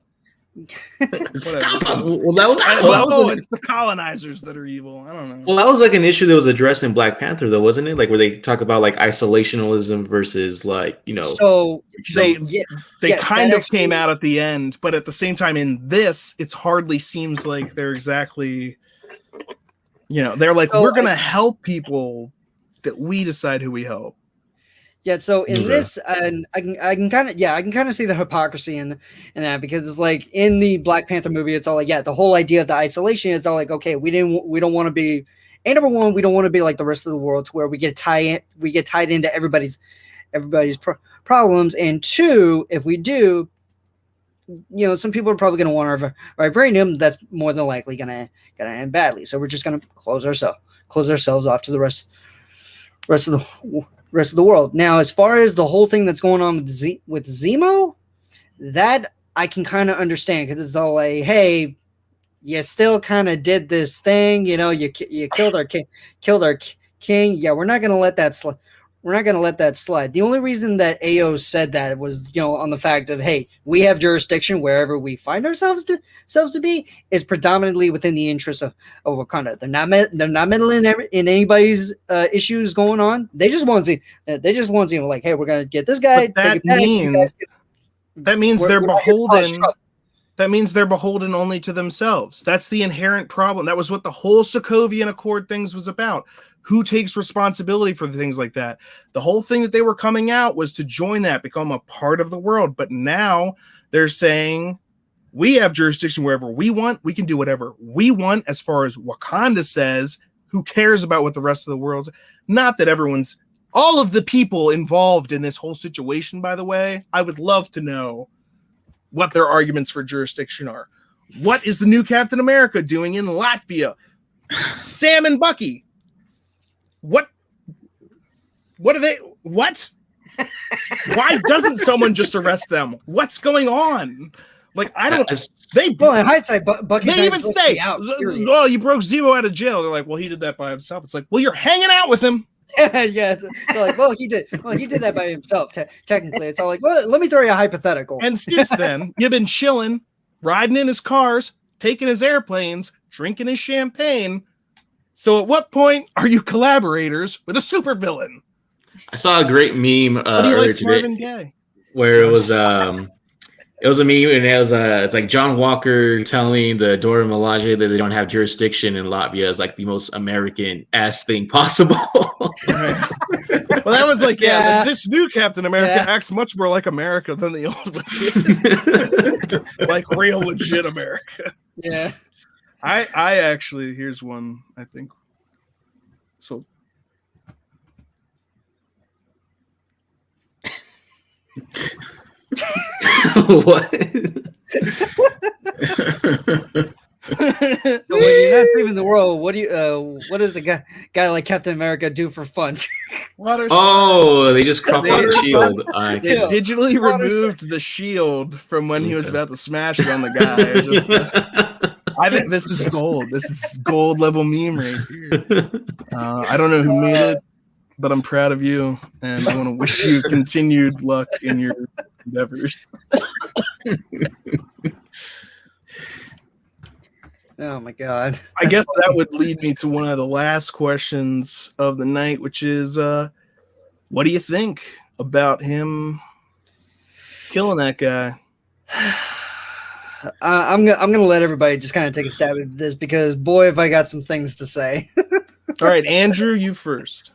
Stop them. It's the colonizers that are evil. I don't know. Well, that was like an issue that was addressed in Black Panther, though, wasn't it? Like where they talk about like isolationism versus like, So they kind of came out at the end, but at the same time in this, it hardly seems like they're exactly, they're like, we're going to help people that we decide who we help. Yeah, so in this, and I can kind of see the hypocrisy in that, because it's like in the Black Panther movie, it's all like, the whole idea of the isolation is all like, okay, we don't want to be, and number one, we don't want to be like the rest of the world to where we get tied into everybody's problems, and two, if we do, some people are probably going to want our vibranium. That's more than likely going to end badly. So we're just going to close ourselves off to the rest of the world. Now, as far as the whole thing that's going on with Zemo, that I can kind of understand, because it's all like, hey, you still kind of did this thing, you killed our king. Yeah, we're not going to let that slide. We're not going to let that slide. The only reason that AO said that was, on the fact of, hey, we have jurisdiction wherever we find ourselves to be, is predominantly within the interest of Wakanda. They're not meddling in anybody's issues going on. They just want to see, like, hey, we're going to get this guy. That means they're beholden. That means they're beholden only to themselves. That's the inherent problem. That was what the whole Sokovian Accord things was about. Who takes responsibility for the things like that? The whole thing that they were coming out was to join that, become a part of the world. But now they're saying we have jurisdiction wherever we want. We can do whatever we want. As far as Wakanda says, who cares about what the rest of the world's? Not that all of the people involved in this whole situation, by the way, I would love to know what their arguments for jurisdiction are. What is the new Captain America doing in Latvia? Sam and Bucky. What are they? What? Why doesn't someone just arrest them? What's going on? Like, I don't. Well, in hindsight, Bucky. They even say, "Oh, you broke Zemo out of jail." They're like, "Well, he did that by himself." It's like, "Well, you're hanging out with him." Yeah. So like, well, he did that by himself. Technically, it's all like, well, let me throw you a hypothetical. And since then, you've been chilling, riding in his cars, taking his airplanes, drinking his champagne. So, at what point are you collaborators with a supervillain? I saw a great meme earlier today where it was a meme, and it's like John Walker telling the Dora Milaje that they don't have jurisdiction in Latvia is like the most American-ass thing possible. Right. Well, that was like, this new Captain America acts much more like America than the old legit, like real legit America. Yeah. I actually, here's one, I think. So. What? So when you're not saving the world, what does the guy like Captain America do for fun? They just cropped out the shield. They digitally removed the shield from when he was about to smash it on the guy. I think this is gold. This is gold level meme right here. I don't know who made it, but I'm proud of you, and I want to wish you continued luck in your endeavors. Oh my god! I guess that would lead me to one of the last questions of the night, which is, what do you think about him killing that guy? I'm gonna let everybody just kind of take a stab at this because boy, have I got some things to say. All right, Andrew, you first.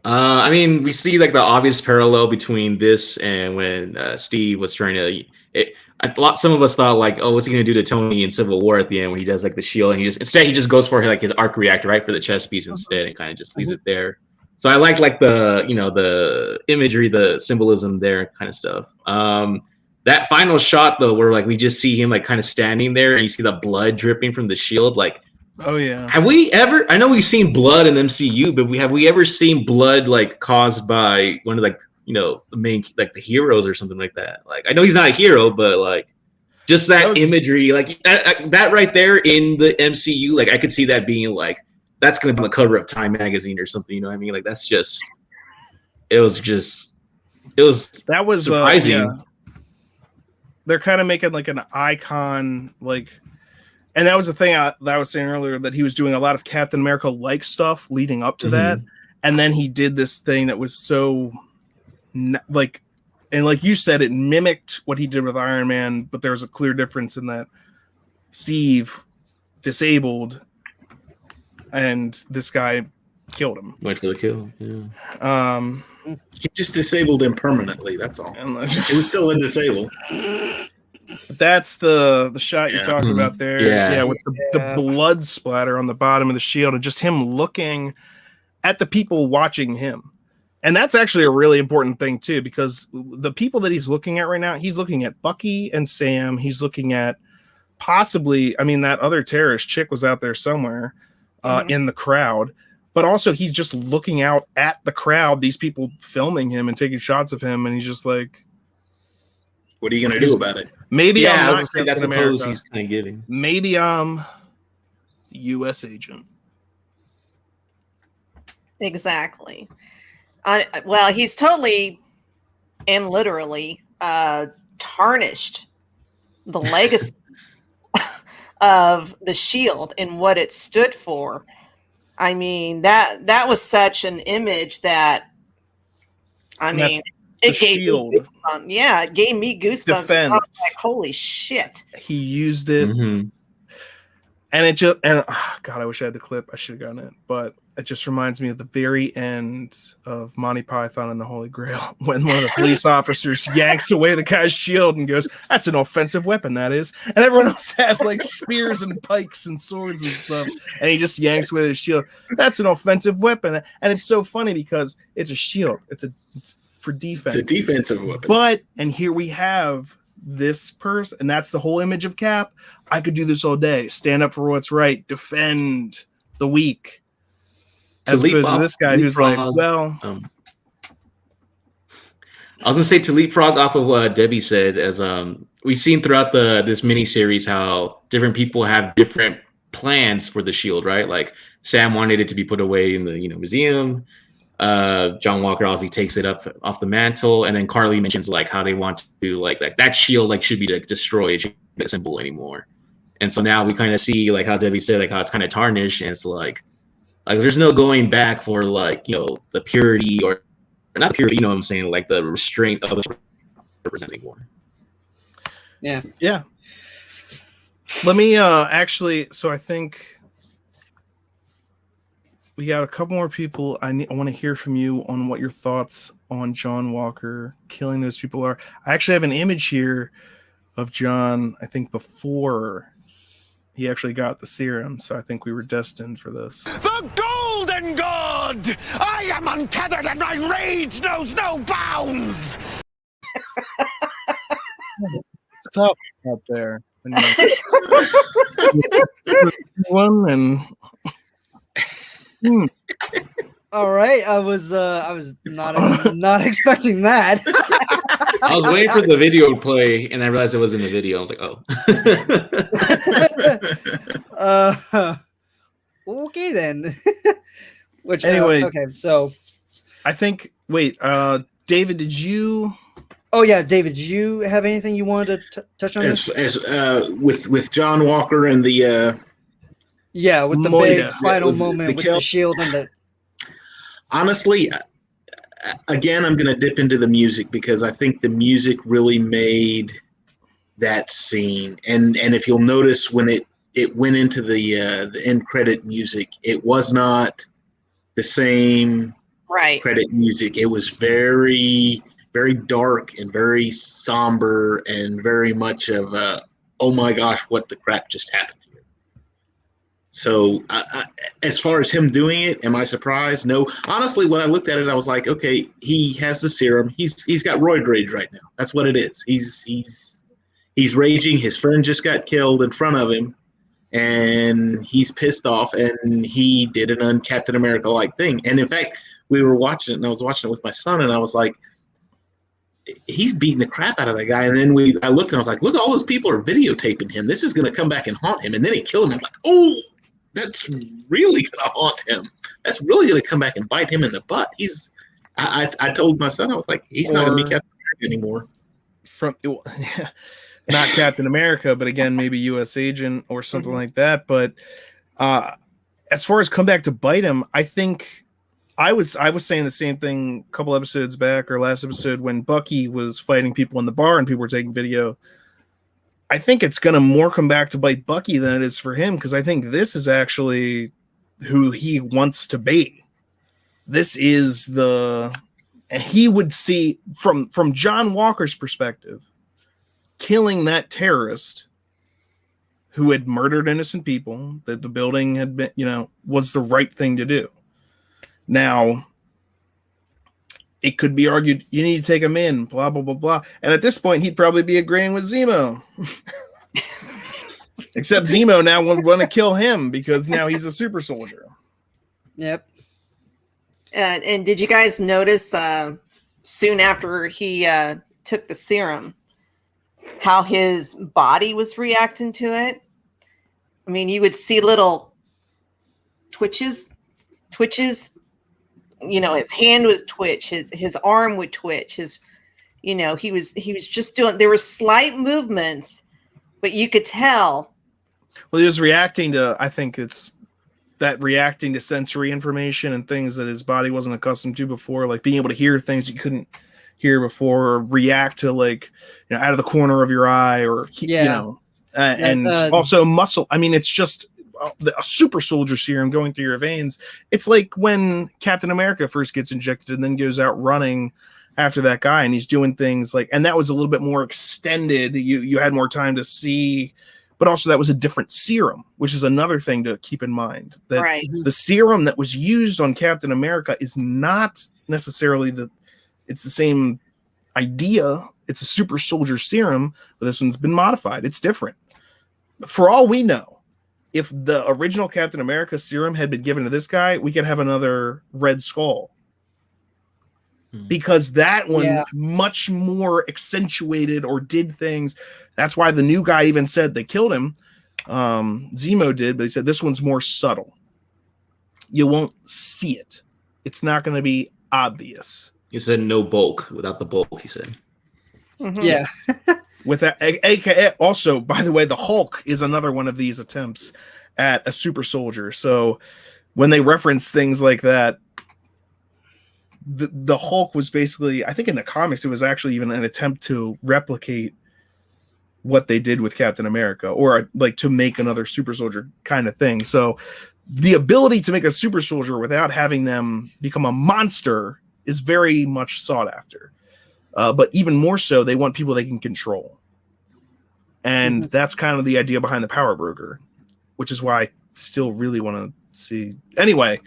I mean, we see like the obvious parallel between this and when Steve was trying to. Some of us thought like, oh, what's he gonna do to Tony in Civil War at the end when he does like the shield, and he just goes for like his arc reactor right for the chest piece instead, and kind of just leaves it there. So I like the imagery, the symbolism there, kind of stuff. That final shot though, where like we just see him like kind of standing there, and you see the blood dripping from the shield, like. Oh yeah. Have we ever? I know we've seen blood in MCU, but have we ever seen blood like caused by one of like the main like the heroes or something like that? Like I know he's not a hero, but like just that imagery, like that right there in the MCU, like I could see that being like that's gonna be on the cover of Time magazine or something. You know what I mean? Like that's just it was surprising. Yeah. They're kind of making like an icon like. And that was the thing that I was saying earlier, that he was doing a lot of Captain America-like stuff leading up to that. And then he did this thing that was so, like, and like you said, it mimicked what he did with Iron Man, but there's a clear difference in that Steve disabled and this guy killed him. Went for the kill, yeah. He just disabled him permanently, that's all. It was still a disable. That's the shot you're talking about there. Yeah, with the blood splatter on the bottom of the shield and just him looking at the people watching him. And that's actually a really important thing too, because the people that he's looking at right now, he's looking at Bucky and Sam. He's looking at possibly, I mean, that other terrorist chick was out there somewhere in the crowd, but also he's just looking out at the crowd, these people filming him and taking shots of him. And he's just like, what are you going to do about it? Maybe I I'm was saying that's the pose he's kind of giving. Maybe I'm U.S. agent. Exactly. Well, he's totally and literally tarnished the legacy of the shield and what it stood for. I mean, that was such an image that, it gave shield. Me goosebumps. Yeah, it gave me goosebumps. Defense. I was like, holy shit. He used it. And it just, God, I wish I had the clip. I should have gotten it. But it just reminds me of the very end of Monty Python and the Holy Grail, when one of the police officers yanks away the guy's shield and goes, "That's an offensive weapon, that is." And everyone else has like spears and pikes and swords and stuff. And he just yanks away his shield. "That's an offensive weapon." And it's so funny because it's a shield. It's for defense. It's a defensive weapon. But, and here we have this person, and that's the whole image of Cap, I could do this all day. Stand up for what's right, defend the weak. As opposed to this guy who's like, well, I was gonna say to leapfrog off of what Debbie said, as we've seen throughout this mini series how different people have different plans for the shield, right? Like Sam wanted it to be put away in the museum. John Walker obviously takes it up off the mantle, and then Carly mentions like how they want to like that shield like should be like destroyed, it shouldn't be a symbol anymore. And so now we kind of see like how Debbie said, like how it's kind of tarnished, and it's like there's no going back for like the purity or not purity, what I'm saying, like the restraint of the representing more. Yeah. Let me actually. So I think we got a couple more people. I want to hear from you on what your thoughts on John Walker killing those people are. I actually have an image here of John, I think before he actually got the serum, so I think we were destined for this. The Golden God! I am untethered and my rage knows no bounds! It's tough out there. One and All right, I was not expecting that. I was waiting for the video to play, and I realized it was in the video. I was like, oh. Okay then. Which anyway? Okay, so I think. Wait, David, did you? Oh yeah, David, did you have anything you wanted to touch on? With John Walker and the with the big final moment with the shield and the. Honestly, again, I'm going to dip into the music because I think the music really made that scene. And if you'll notice when it went into the end credit music, it was not the same credit music. It was very, very dark and very somber and very much of oh my gosh, what the crap just happened here. So as far as him doing it, am I surprised? No. Honestly, when I looked at it, I was like, okay, he has the serum. He's got roid rage right now. That's what it is. He's raging. His friend just got killed in front of him, and he's pissed off, and he did an un-Captain America-like thing. And in fact, we were watching it, and I was watching it with my son, and I was like, he's beating the crap out of that guy. And then I looked, and I was like, look, all those people are videotaping him. This is going to come back and haunt him. And then he killed him. I'm like, oh, that's really going to haunt him. That's really going to come back and bite him in the butt. I told my son, I was like, he's not going to be Captain America anymore. Not Captain America, but again, maybe U.S. agent or something like that. But as far as come back to bite him, I think I was saying the same thing a couple episodes back or last episode when Bucky was fighting people in the bar and people were taking video. I think it's going to more come back to bite Bucky than it is for him, because I think this is actually who he wants to be. This is and he would see from John Walker's perspective, killing that terrorist who had murdered innocent people that the building had been, was the right thing to do. Now, it could be argued you need to take him in, blah, blah, blah, blah. And at this point, he'd probably be agreeing with Zemo. Except Zemo now will want to kill him because now he's a super soldier. Yep. And did you guys notice soon after he took the serum, how his body was reacting to it? I mean, you would see little twitches. His hand was twitch, his arm would twitch, he was just doing, there were slight movements, but you could tell. Well, he was reacting to, I think it's that reacting to sensory information and things that his body wasn't accustomed to before, like being able to hear things you couldn't hear before, or react to out of the corner of your eye, or and also muscle. I mean, it's just a super soldier serum going through your veins. It's like when Captain America first gets injected and then goes out running after that guy, and he's doing things and that was a little bit more extended. You had more time to see, but also that was a different serum, which is another thing to keep in mind, that the serum that was used on Captain America is not necessarily it's the same idea it's a super soldier serum, but this one's been modified. It's different. For all we know, if the original Captain America serum had been given to this guy, we could have another Red Skull. Because that one much more accentuated or did things. That's why the new guy even said they killed him. Zemo did, but he said this one's more subtle. You won't see it. It's not going to be obvious. You said no bulk without the bulk, he said. Mm-hmm. Yeah. With that, aka also, by the way, the Hulk is another one of these attempts at a super soldier. So when they reference things like that, the Hulk was basically, I think in the comics, it was actually even an attempt to replicate what they did with Captain America, or like to make another super soldier kind of thing. So the ability to make a super soldier without having them become a monster is very much sought after. But even more so, they want people they can control. And that's kind of the idea behind the Power Broker, which is why I still really want to see. Anyway,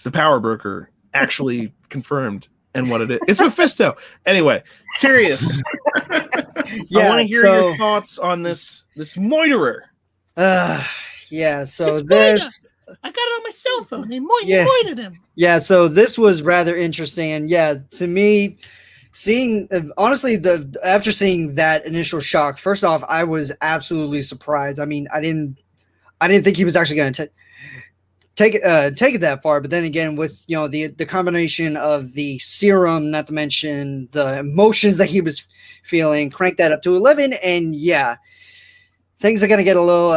the Power Broker actually confirmed and what it is. It's Mephisto. Anyway, Tyrius, I want to hear your thoughts on this Moiterer. So this... I got it on my cell phone. They moited him. Yeah, so this was rather interesting. And yeah, to me, seeing, honestly, after seeing that initial shock, first off, I was absolutely surprised. I mean, I didn't think he was actually going to take it that far. But then again, with the combination of the serum, not to mention the emotions that he was feeling, crank that up to 11, and yeah, things are going to get a little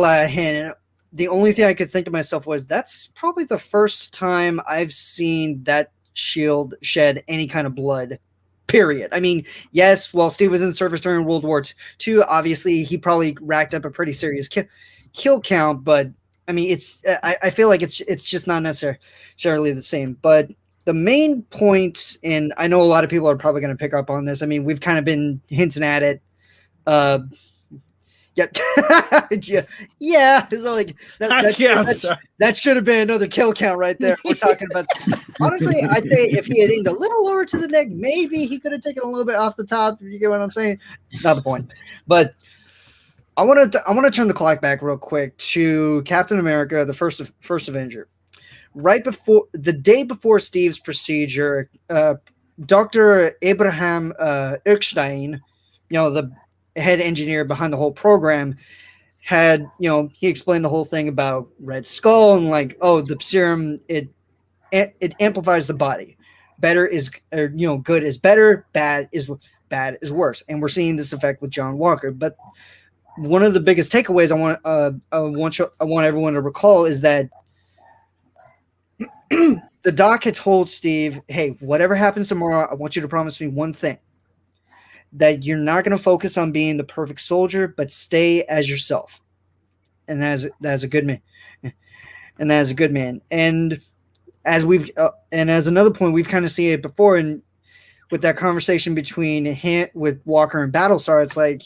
out of hand. And the only thing I could think to myself was that's probably the first time I've seen that shield shed any kind of blood. Period. I mean, yes, while Steve was in service during World War II, obviously he probably racked up a pretty serious kill count, but I mean, I feel like it's just not necessarily the same. But the main point, and I know a lot of people are probably going to pick up on this. I mean, we've kind of been hinting at it. Yeah. So like that should have been another kill count right there. We're talking about. Honestly, I'd say if he had aimed a little lower to the neck, maybe he could have taken a little bit off the top. You get what I'm saying? Not the point. But I want to turn the clock back real quick to Captain America, the first Avenger. Right before the day before Steve's procedure, Dr. Abraham Erkstein, the head engineer behind the whole program, had he explained the whole thing about Red Skull and like, oh, the serum it amplifies the body. Better is good is better, bad is worse, and we're seeing this effect with John Walker. But one of the biggest takeaways I want everyone to recall is that the doc had told Steve, hey, whatever happens tomorrow, I want you to promise me one thing, that you're not going to focus on being the perfect soldier, but stay as yourself. And that's a good man. And that is a good man. And as as another point, we've kind of seen it before, and with that conversation between him with Walker and Battlestar, it's like,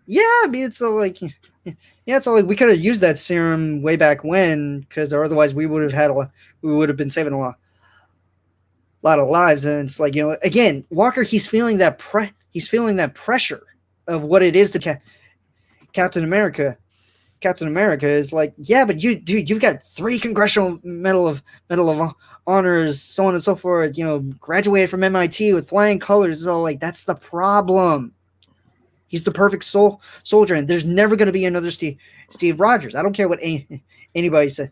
yeah, I mean, it's all like we could have used that serum way back when, because otherwise we would have been saving a lot of lives. And it's like, again, Walker, he's feeling that pressure of what it is to Captain America. Captain America is like, yeah, but you've got 3 Congressional Medal of Honors, so on and so forth. Graduated from MIT with flying colors. It's all like, that's the problem. He's the perfect soldier, and there's never going to be another Steve Rogers. I don't care what anybody says.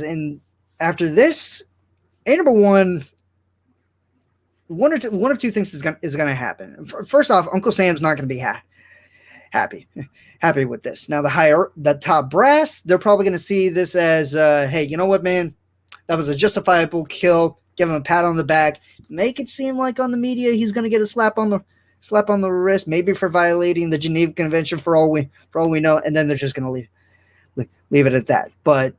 And after this, number one of two things is going to happen. First off, Uncle Sam's not going to be happy with this. Now the top brass, they're probably going to see this as, hey, you know what, man, that was a justifiable kill. Give him a pat on the back. Make it seem like on the media he's going to get a slap on the wrist, maybe for violating the Geneva Convention for all we know, and then they're just going to leave it at that. But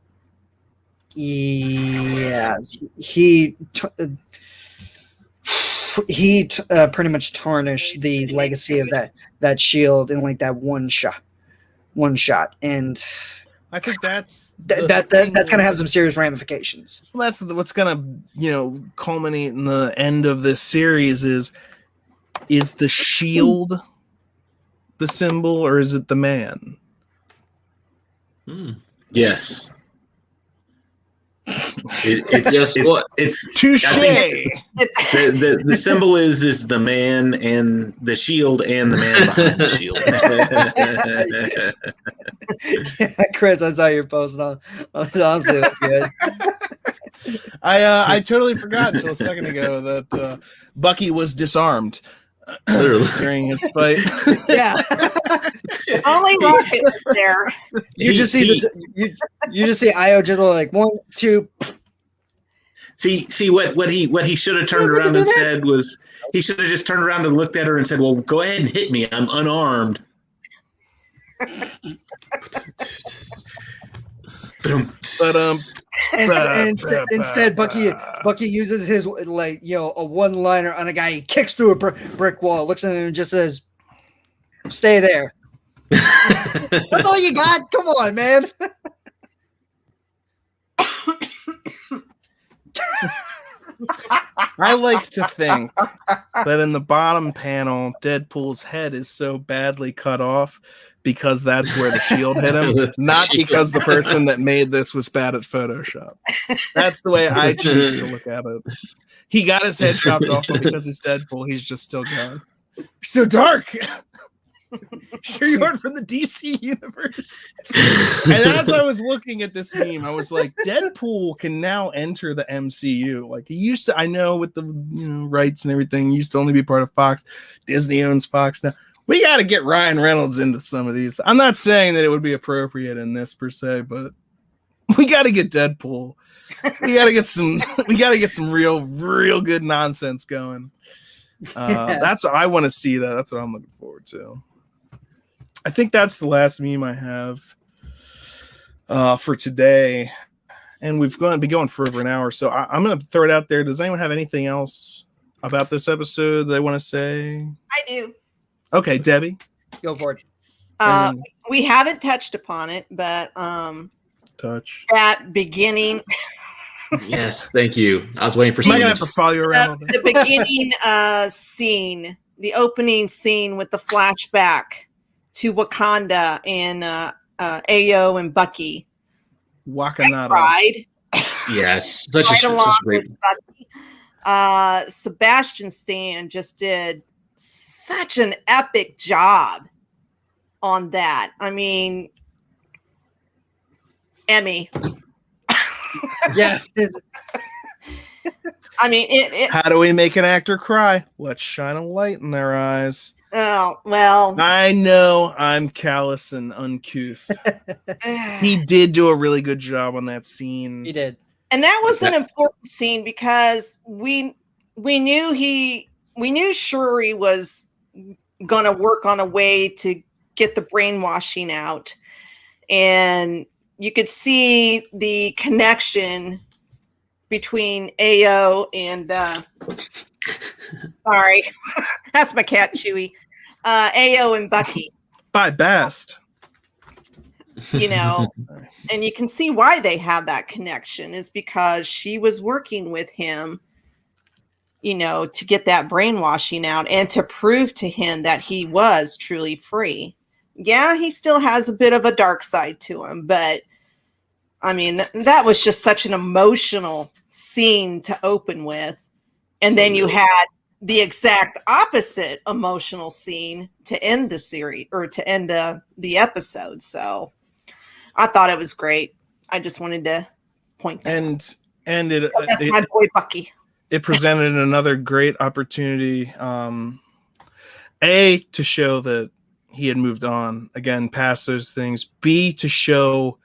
yeah, he pretty much tarnished the legacy of that shield in like that one shot, and I think that's going to have some serious ramifications. That's what's going to culminate in the end of this series is is the shield the symbol, or is it the man? Yes. It's touche. The symbol is the man and the shield and the man behind the shield. Yeah, Chris, I saw your post on honestly, that's good. I totally forgot until a second ago that Bucky was disarmed during his fight. Yeah. Only Rocket was there. You just see you just see Io just like 1, 2. See what he should have turned around and said was, he should have just turned around and looked at her and said, "Well, go ahead and hit me. I'm unarmed." But instead, Bucky uses his a one-liner on a guy. He kicks through a brick wall, looks at him, and just says, "Stay there." That's all you got. Come on, man. I like to think that in the bottom panel, Deadpool's head is so badly cut off because that's where the shield hit him, not because the person that made this was bad at Photoshop. That's the way I choose to look at it. He got his head chopped off, but because he's Deadpool, he's just still going. So dark. Sure you aren't from the DC universe. And as I was looking at this meme, I was like, Deadpool can now enter the MCU. Like he used to, I know with the rights and everything, he used to only be part of Fox. Disney owns Fox now. We got to get Ryan Reynolds into some of these. I'm not saying that it would be appropriate in this per se, but we got to get Deadpool. We got to get some real good nonsense going. That's what I want to see. That's what I'm looking forward to. I think that's the last meme I have for today, and we've going to be going for over an hour. So I'm going to throw it out there. Does anyone have anything else about this episode they want to say? I do. Okay, Debbie, go for it. We haven't touched upon it, but touch that beginning. Yes, thank you. I was waiting for. Am I gonna have to follow you around? The beginning scene, the opening scene with the flashback to Wakanda and Ayo and Bucky. Wakanada. I cried. Yes, such a great. Sebastian Stan just did such an epic job on that. I mean, Emmy. Yeah. I mean, how do we make an actor cry? Let's shine a light in their eyes. Oh, well. I know I'm callous and uncouth. He did do a really good job on that scene. He did. And that was an important scene because we knew Shuri was going to work on a way to get the brainwashing out. And you could see the connection between Ayo and sorry, that's my cat Chewy. Ayo and Bucky. By Bast. And you can see why they have that connection is because she was working with him, to get that brainwashing out and to prove to him that he was truly free. Yeah, he still has a bit of a dark side to him, but I mean, that was just such an emotional scene to open with. And then you had the exact opposite emotional scene to end the series or to end the episode. So I thought it was great. I just wanted to point that out. And that's my boy Bucky. It presented another great opportunity, A, to show that he had moved on, again, past those things. B, to show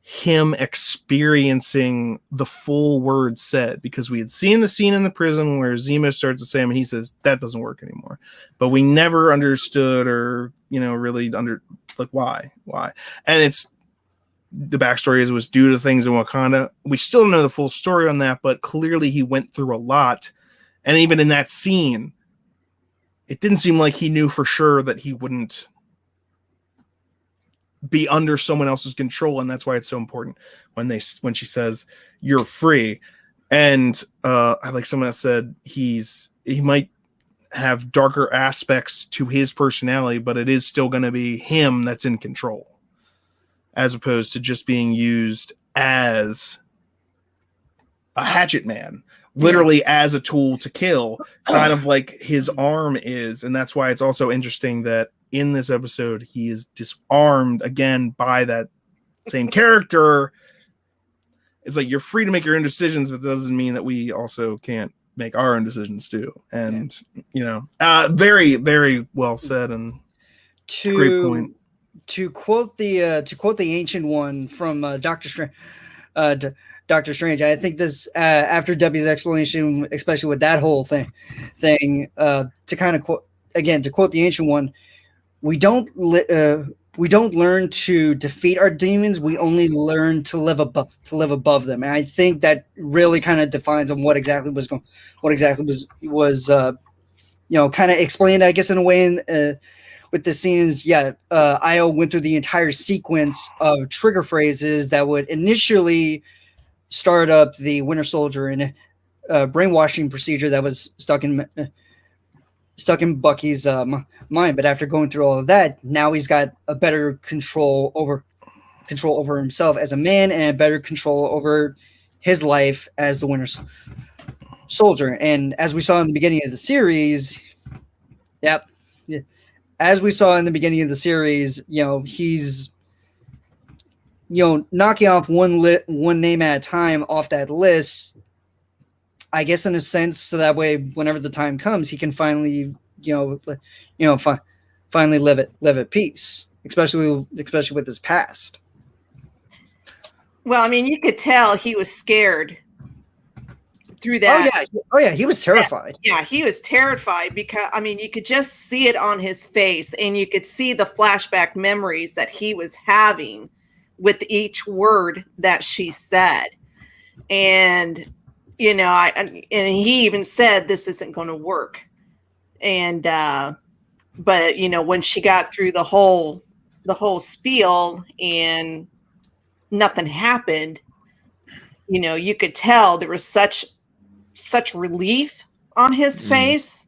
him experiencing the full word said, because we had seen the scene in the prison where Zemo starts to say him and he says that doesn't work anymore, but we never understood or really why and it's the backstory is it was due to things in Wakanda. We still don't know the full story on that, but clearly he went through a lot, and even in that scene it didn't seem like he knew for sure that he wouldn't be under someone else's control, and that's why it's so important when she says you're free. And I like someone that said he might have darker aspects to his personality, but it is still going to be him that's in control, as opposed to just being used as a hatchet man, literally as a tool to kill, kind of like his arm is. And that's why it's also interesting that in this episode, he is disarmed again by that same character. It's like, you're free to make your own decisions, but that doesn't mean that we also can't make our own decisions too. And very, very well said, and great point. To quote the Ancient One from Doctor Strange, I think this after Debbie's explanation, especially with that whole thing, to kind of quote again, to quote the Ancient One, we don't learn to defeat our demons. We only learn to live above them. And I think that really kind of defines on what exactly was kind of explained, I guess, in a way with the scenes. Io went through the entire sequence of trigger phrases that would initially start up the Winter Soldier and brainwashing procedure that was stuck in Bucky's mind. But after going through all of that, now he's got a better control over himself as a man, and a better control over his life as the Winter Soldier. And as we saw in the beginning of the series, he's knocking off one name at a time off that list, I guess, in a sense, so that way whenever the time comes, he can finally finally live at peace, especially with his past. Well, I mean, you could tell he was scared through that. Oh yeah, he was terrified. Yeah, he was terrified, because I mean, you could just see it on his face, and you could see the flashback memories that he was having with each word that she said. And and he even said, this isn't going to work. And but when she got through the whole spiel and nothing happened, you could tell there was such relief on his face.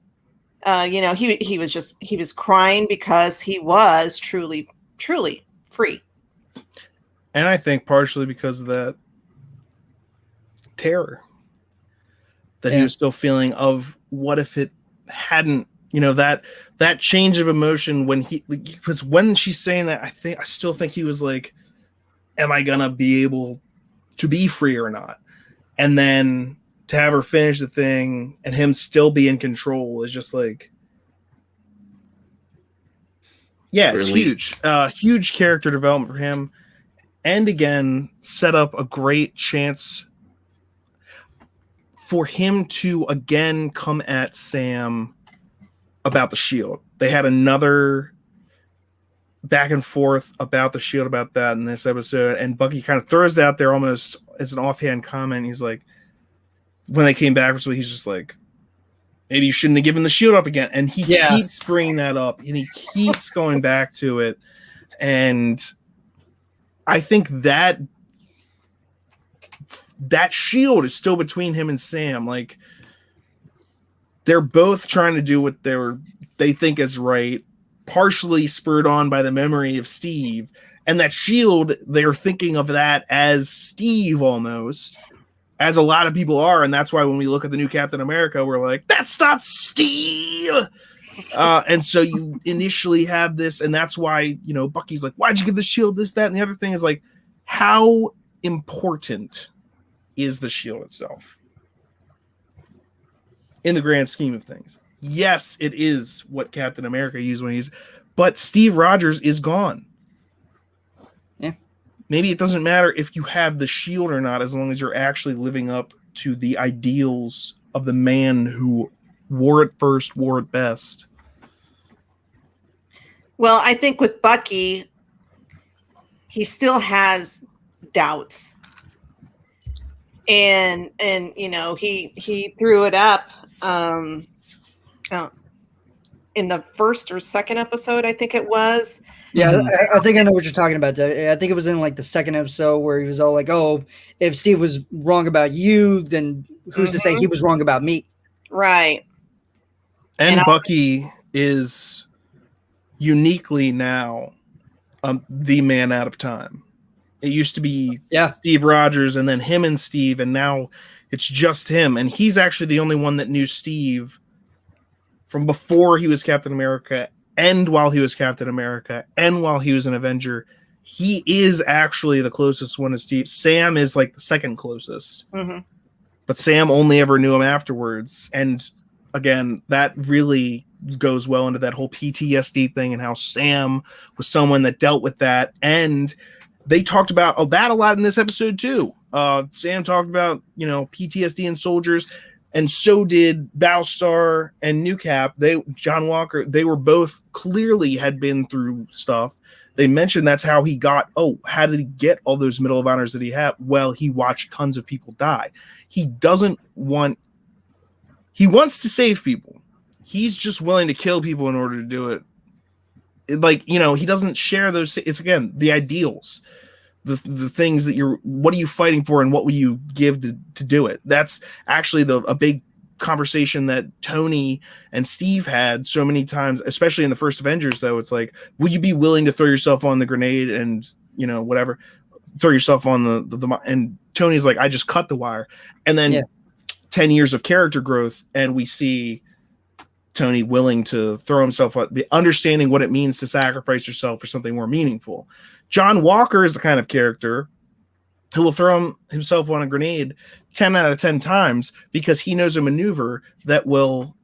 He was crying because he was truly free. And I think partially because of that terror that he was still feeling of what if it hadn't, that change of emotion because when she's saying that, I still think he was like, am I gonna be able to be free or not? And then to have her finish the thing and him still be in control is just like, it's huge. Huge character development for him. And again, set up a great chance for him to again come at Sam about the shield. They had another back and forth about the shield, about that in this episode, and Bucky kind of throws it out there almost as an offhand comment. He's like, when they came back, so he's just like, maybe you shouldn't have given the shield up again. And he keeps bringing that up, and he keeps going back to it. And I think that shield is still between him and Sam. Like, they're both trying to do what they think is right, partially spurred on by the memory of Steve. And that shield, they're thinking of that as Steve almost, as a lot of people are. And that's why when we look at the new Captain America, we're like, that's not Steve. And so you initially have this, and that's why, Bucky's like, why'd you give the shield this, that, and the other thing is like, how important is the shield itself in the grand scheme of things? Yes, it is what Captain America used but Steve Rogers is gone. Yeah. Maybe it doesn't matter if you have the shield or not, as long as you're actually living up to the ideals of the man who wore it first, wore it best. Well, I think with Bucky, he still has doubts. And he threw it up in the first or second episode, I think it was. Yeah, I think I know what you're talking about. I think it was in like the second episode where he was all like, oh, if Steve was wrong about you, then who's to say he was wrong about me? Right. And Bucky is uniquely now the man out of time. It used to be Steve Rogers and then him and Steve, and now it's just him. And he's actually the only one that knew Steve from before he was Captain America and while he was Captain America and while he was an Avenger. He is actually the closest one to Steve. Sam is like the second closest. But Sam only ever knew him afterwards. And again, that really goes well into that whole PTSD thing and how Sam was someone that dealt with that. And they talked about that a lot in this episode too. Sam talked about, PTSD in soldiers, and so did Battlestar and New Cap. John Walker, they were both clearly had been through stuff. They mentioned that's how he got, how did he get all those Medal of Honors that he had? Well, he watched tons of people die. He wants to save people. He's just willing to kill people in order to do it. He doesn't share those. It's again, the ideals, the things that what are you fighting for and what will you give to do it? That's actually a big conversation that Tony and Steve had so many times, especially in the first Avengers, though. It's like, would you be willing to throw yourself on the grenade and, whatever, throw yourself on the and Tony's like, I just cut the wire. And then 10 years of character growth, and we see Tony willing to throw himself on, understanding what it means to sacrifice yourself for something more meaningful. John Walker is the kind of character who will throw himself on a grenade 10 out of 10 times because he knows a maneuver that will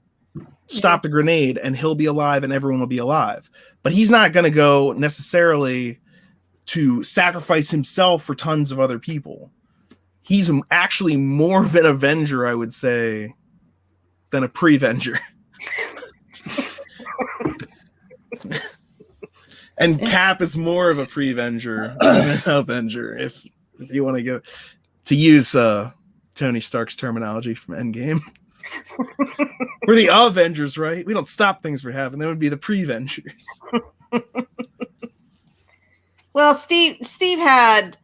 stop the grenade and he'll be alive and everyone will be alive. But he's not going to go necessarily to sacrifice himself for tons of other people. He's actually more of an Avenger, I would say, than a pre-Avenger. And Cap is more of a pre-Avenger than an Avenger, if you want to use Tony Stark's terminology from Endgame. We're the Avengers, right? We don't stop things from happening. That would be the pre-Avengers. Well, Steve had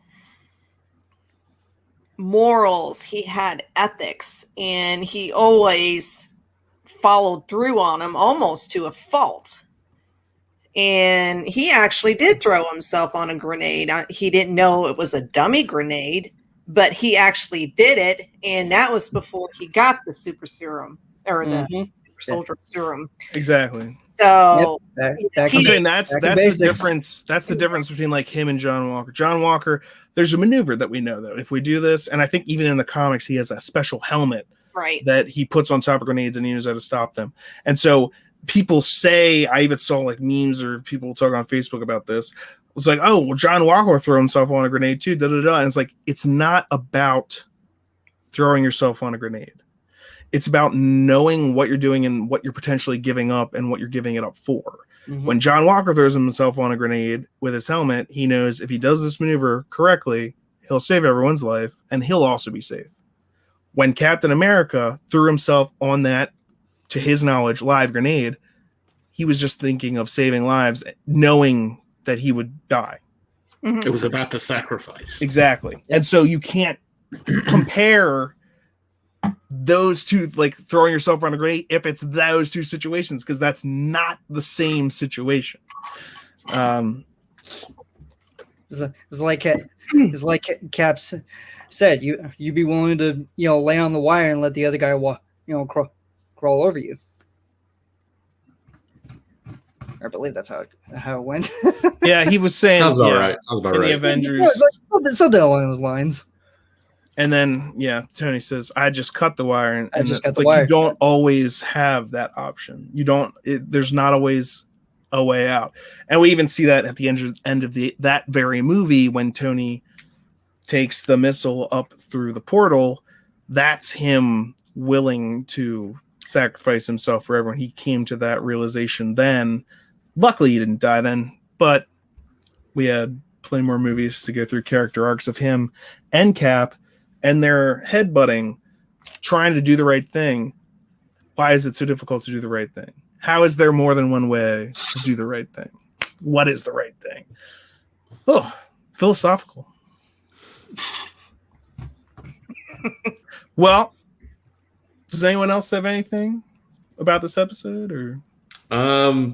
morals, he had ethics, and he always followed through on them almost to a fault. And he actually did throw himself on a grenade. He didn't know it was a dummy grenade, but he actually did it, and that was before he got the super serum or the super soldier serum. Exactly. So I'm saying that's the difference. That's the difference between like him and John Walker. John Walker, there's a maneuver that we know though. If we do this, and I think even in the comics, he has a special helmet that he puts on top of grenades and he knows how to stop them. And so people say, I even saw like memes or people talk on Facebook about this. It's like, oh, well, John Walker will throw himself on a grenade too. And it's like, it's not about throwing yourself on a grenade. It's about knowing what you're doing and what you're potentially giving up and what you're giving it up for. When John Walker throws himself on a grenade with his helmet, he knows if he does this maneuver correctly, he'll save everyone's life and he'll also be safe. When Captain America threw himself on that, to his knowledge, live grenade, he was just thinking of saving lives, knowing that he would die. It was about the sacrifice. Exactly. And so you can't compare those two, like throwing yourself on a grenade, if it's those two situations, because that's not the same situation. It's like Cap said, you be willing to lay on the wire and let the other guy crawl over you. I believe that's how it went. Yeah, he was saying sounds about right. Sounds about in right. the Avengers, something along those lines. And then Tony says, "I just cut the wire," and I just cut the like wire. You don't always have that option. You don't. There's not always a way out, and we even see that at the end of that very movie when Tony takes the missile up through the portal. That's him willing to sacrifice himself for everyone. He came to that realization then. Luckily, he didn't die then, but we had plenty more movies to go through character arcs of him and Cap, and they're headbutting, trying to do the right thing. Why is it so difficult to do the right thing? How is there more than one way to do the right thing? What is the right thing? Oh, philosophical. Well, does anyone else have anything about this episode, or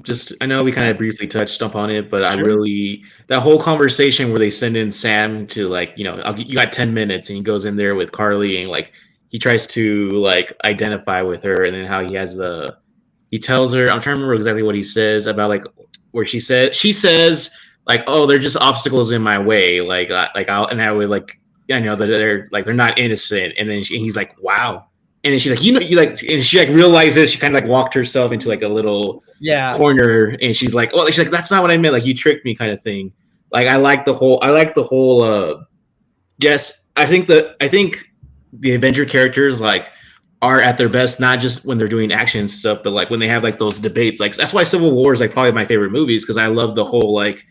Just I know we kind of briefly touched upon it, but I Sure. really that whole conversation where they send in Sam to like, you got 10 minutes, and he goes in there with Carly, and like he tries to like identify with her, and then how he tells her, I'm trying to remember exactly what he says about like where she says like, oh, they're just obstacles in my way, like I would like, I know that they're not innocent, and then he's like, wow. And then she's like, and she like realizes she kind of like walked herself into like a little corner, and she's like, that's not what I meant. Like, you tricked me, kind of thing. Like, I like the whole. Yes, I think the Avenger characters like are at their best, not just when they're doing action stuff, but like when they have like those debates. Like, that's why Civil War is like probably my favorite movies, because I love the whole like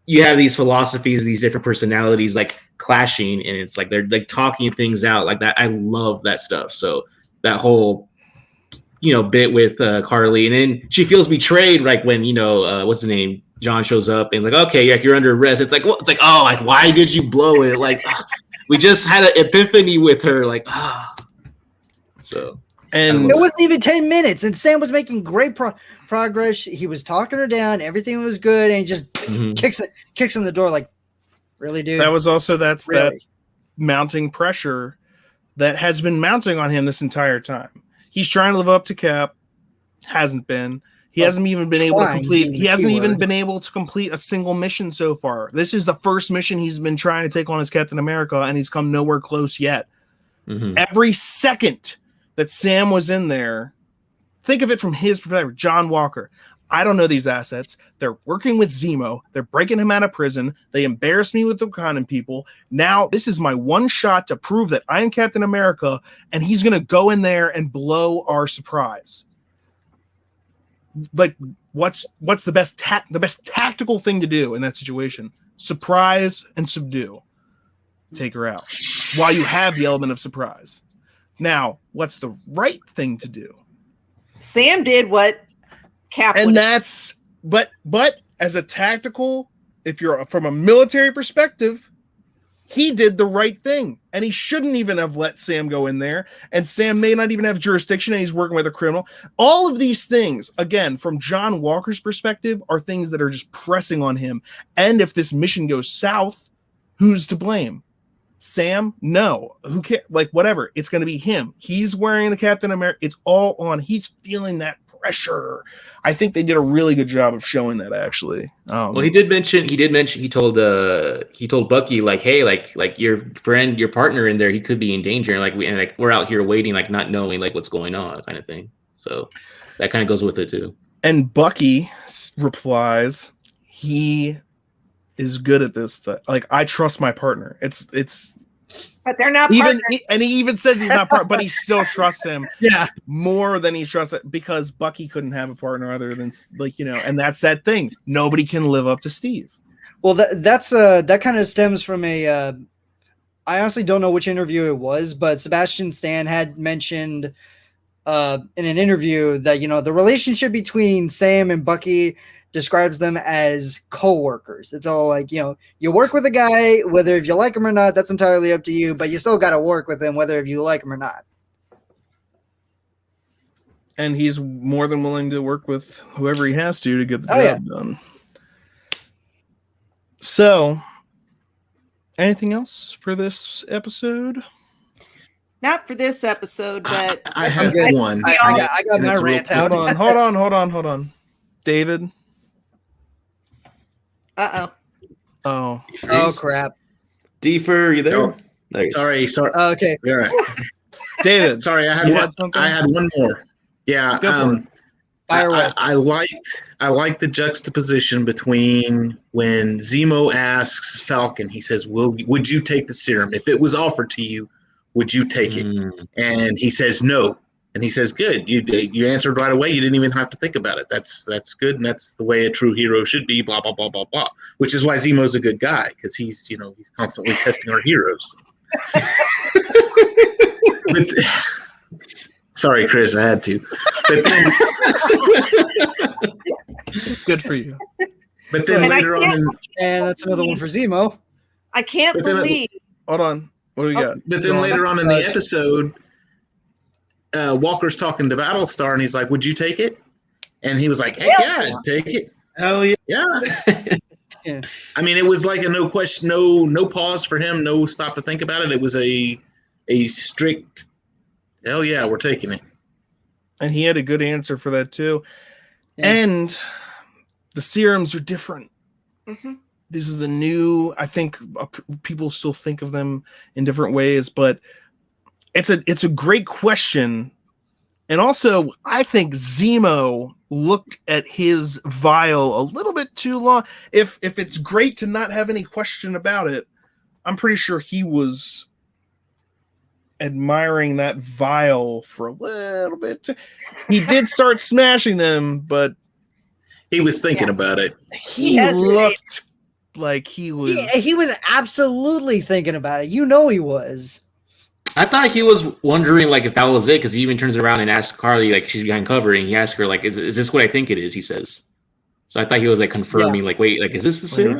you have these philosophies, these different personalities like clashing, and it's like they're like talking things out like that. I love that stuff. So that whole bit with Carly, and then she feels betrayed like when what's the name, John shows up and it's like, okay, like, you're under arrest. It's like, well, it's like, oh, like, why did you blow it? Like, we just had an epiphany with her, like, so. And it wasn't even 10 minutes, and Sam was making great progress. He was talking her down. Everything was good, and he just kicks in the door like, really, dude? that was also that Really? mounting pressure that has been mounting on him this entire time. He's trying to live up to Cap, hasn't been. He hasn't even been able to complete. He hasn't even been able to complete a single mission so far. This is the first mission he's been trying to take on as Captain America, and he's come nowhere close yet. Every second that Sam was in there, think of it from his perspective. John Walker, I don't know these assets. They're working with Zemo. They're breaking him out of prison. They embarrassed me with the Wakandan people. Now this is my one shot to prove that I am Captain America, and he's going to go in there and blow our surprise. Like, what's the best tactical thing to do in that situation? Surprise and subdue. Take her out while you have the element of surprise. Now, what's the right thing to do? Sam did what Cap And would. that's but as a tactical, if you're from a military perspective, he did the right thing, and he shouldn't even have let Sam go in there, and Sam may not even have jurisdiction, and he's working with a criminal. All of these things, again, from John Walker's perspective, are things that are just pressing on him. And if this mission goes south, who's to blame? Sam? No. Who cares? Like, whatever. It's going to be him. He's wearing the Captain America. It's all on. He's feeling that pressure. I think they did a really good job of showing that, actually. Well, he told Bucky, like, hey, like your friend, your partner in there, he could be in danger, and we're out here waiting, like, not knowing like what's going on, kind of thing. So that kind of goes with it too. And Bucky replies, he is good at this stuff. Like, I trust my partner. It's But they're not even, partners. and he even says he's not part, but he still trusts him. Yeah. More than he trusts it, because Bucky couldn't have a partner other than, like, and that's that thing. Nobody can live up to Steve. Well, that kind of stems from I honestly don't know which interview it was, but Sebastian Stan had mentioned in an interview that, the relationship between Sam and Bucky describes them as co-workers. It's all like, you work with a guy, whether if you like him or not, that's entirely up to you, but you still got to work with him, whether if you like him or not. And he's more than willing to work with whoever he has to get the job done. So, anything else for this episode? Not for this episode, but I have one. I got my rant out. Hold on. David? uh-oh. Oh, crap. Deefer, you there? Oh, sorry. Okay. All right. David, Sorry, I had one more. Yeah. I like the juxtaposition between when Zemo asks Falcon, he says, would you take the serum? If it was offered to you, would you take it? And he says no. And he says, good, you answered right away. You didn't even have to think about it. That's good, and that's the way a true hero should be, blah, blah, blah, blah, blah. Which is why Zemo's a good guy, because he's constantly testing our heroes. Sorry, Chris, I had to. But then, good for you. But then And later on, And that's another one for Zemo. I can't But then- believe Hold on. What do we got? but then later on in the episode, Walker's talking to Battlestar, and he's like, "Would you take it?" And he was like, "Heck yeah, I'd take it." Hell yeah. Yeah. I mean, it was like a no question, no pause for him, no stop to think about it. It was a strict, hell yeah, we're taking it. And he had a good answer for that too. Yeah. And the serums are different. Mm-hmm. This is a new, I think people still think of them in different ways, but it's a great question. And also, I think Zemo looked at his vial a little bit too long. If it's great to not have any question about it, I'm pretty sure he was admiring that vial for a little bit. He did start smashing them, but he was thinking about it. He looked like he was. He was absolutely thinking about it. You know he was. I thought he was wondering like if that was it, because he even turns around and asks Carly, like she's behind cover, and he asks her like, "Is this what I think it is?" He says. So I thought he was like confirming, like, wait, like, is this the serum?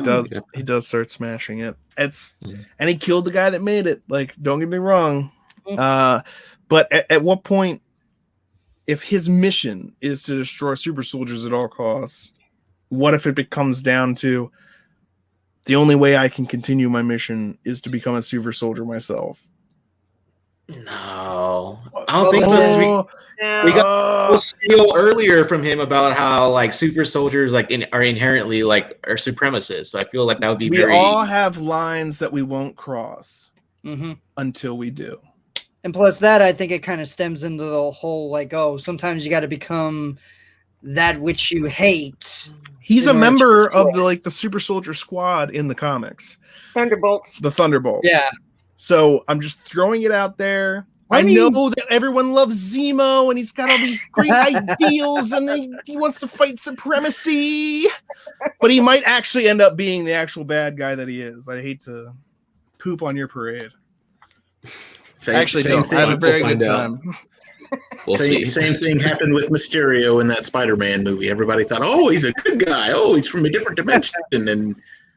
He does start smashing it. And he killed the guy that made it. Like, don't get me wrong. But at what point, if his mission is to destroy super soldiers at all costs, what if it comes down to the only way I can continue my mission is to become a super soldier myself? No, I don't think so. We got a spiel earlier from him about how like super soldiers like are inherently like are supremacists. So I feel like that would be we all have lines that we won't cross until we do. And plus that, I think it kind of stems into the whole like, oh, sometimes you got to become that which you hate. He's a member of the super soldier squad in the comics. Thunderbolts. The Thunderbolts. Yeah. So I'm just throwing it out there. I know that everyone loves Zemo and he's got all these great ideals and he wants to fight supremacy, but he might actually end up being the actual bad guy that he is. I hate to poop on your parade. Same thing. I have a very good time. Same thing happened with Mysterio in that Spider-Man movie. Everybody thought, oh, he's a good guy. Oh, he's from a different dimension. And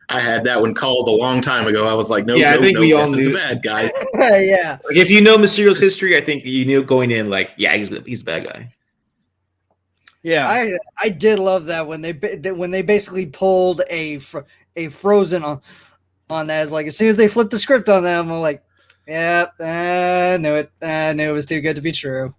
I had that one called a long time ago. I was like, no, I think we all this knew. is a bad guy. Yeah. Like, if you know Mysterio's history, I think you knew going in, like, yeah, he's a bad guy. Yeah, I did love that when they basically pulled a Frozen on that. It's like as soon as they flipped the script on that, I'm like, yep, I knew it. I knew it was too good to be true.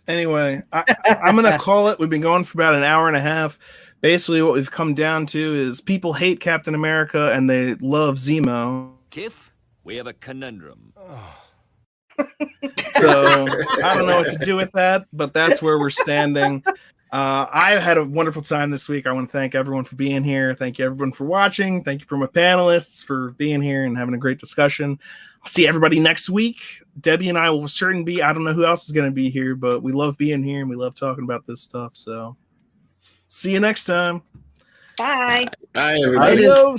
Anyway, I'm gonna call it. We've been going for about an hour and a half. Basically, what we've come down to is people hate Captain America and they love Zemo. Tiff, we have a conundrum. So I don't know what to do with that, but that's where we're standing. I had a wonderful time this week. I want to thank everyone for being here. Thank you everyone for watching. Thank you for my panelists for being here and having a great discussion. I'll see everybody next week. Debbie and I will certainly be. I don't know who else is going to be here, but we love being here and we love talking about this stuff. So see you next time. Bye. Bye, everybody. Adios.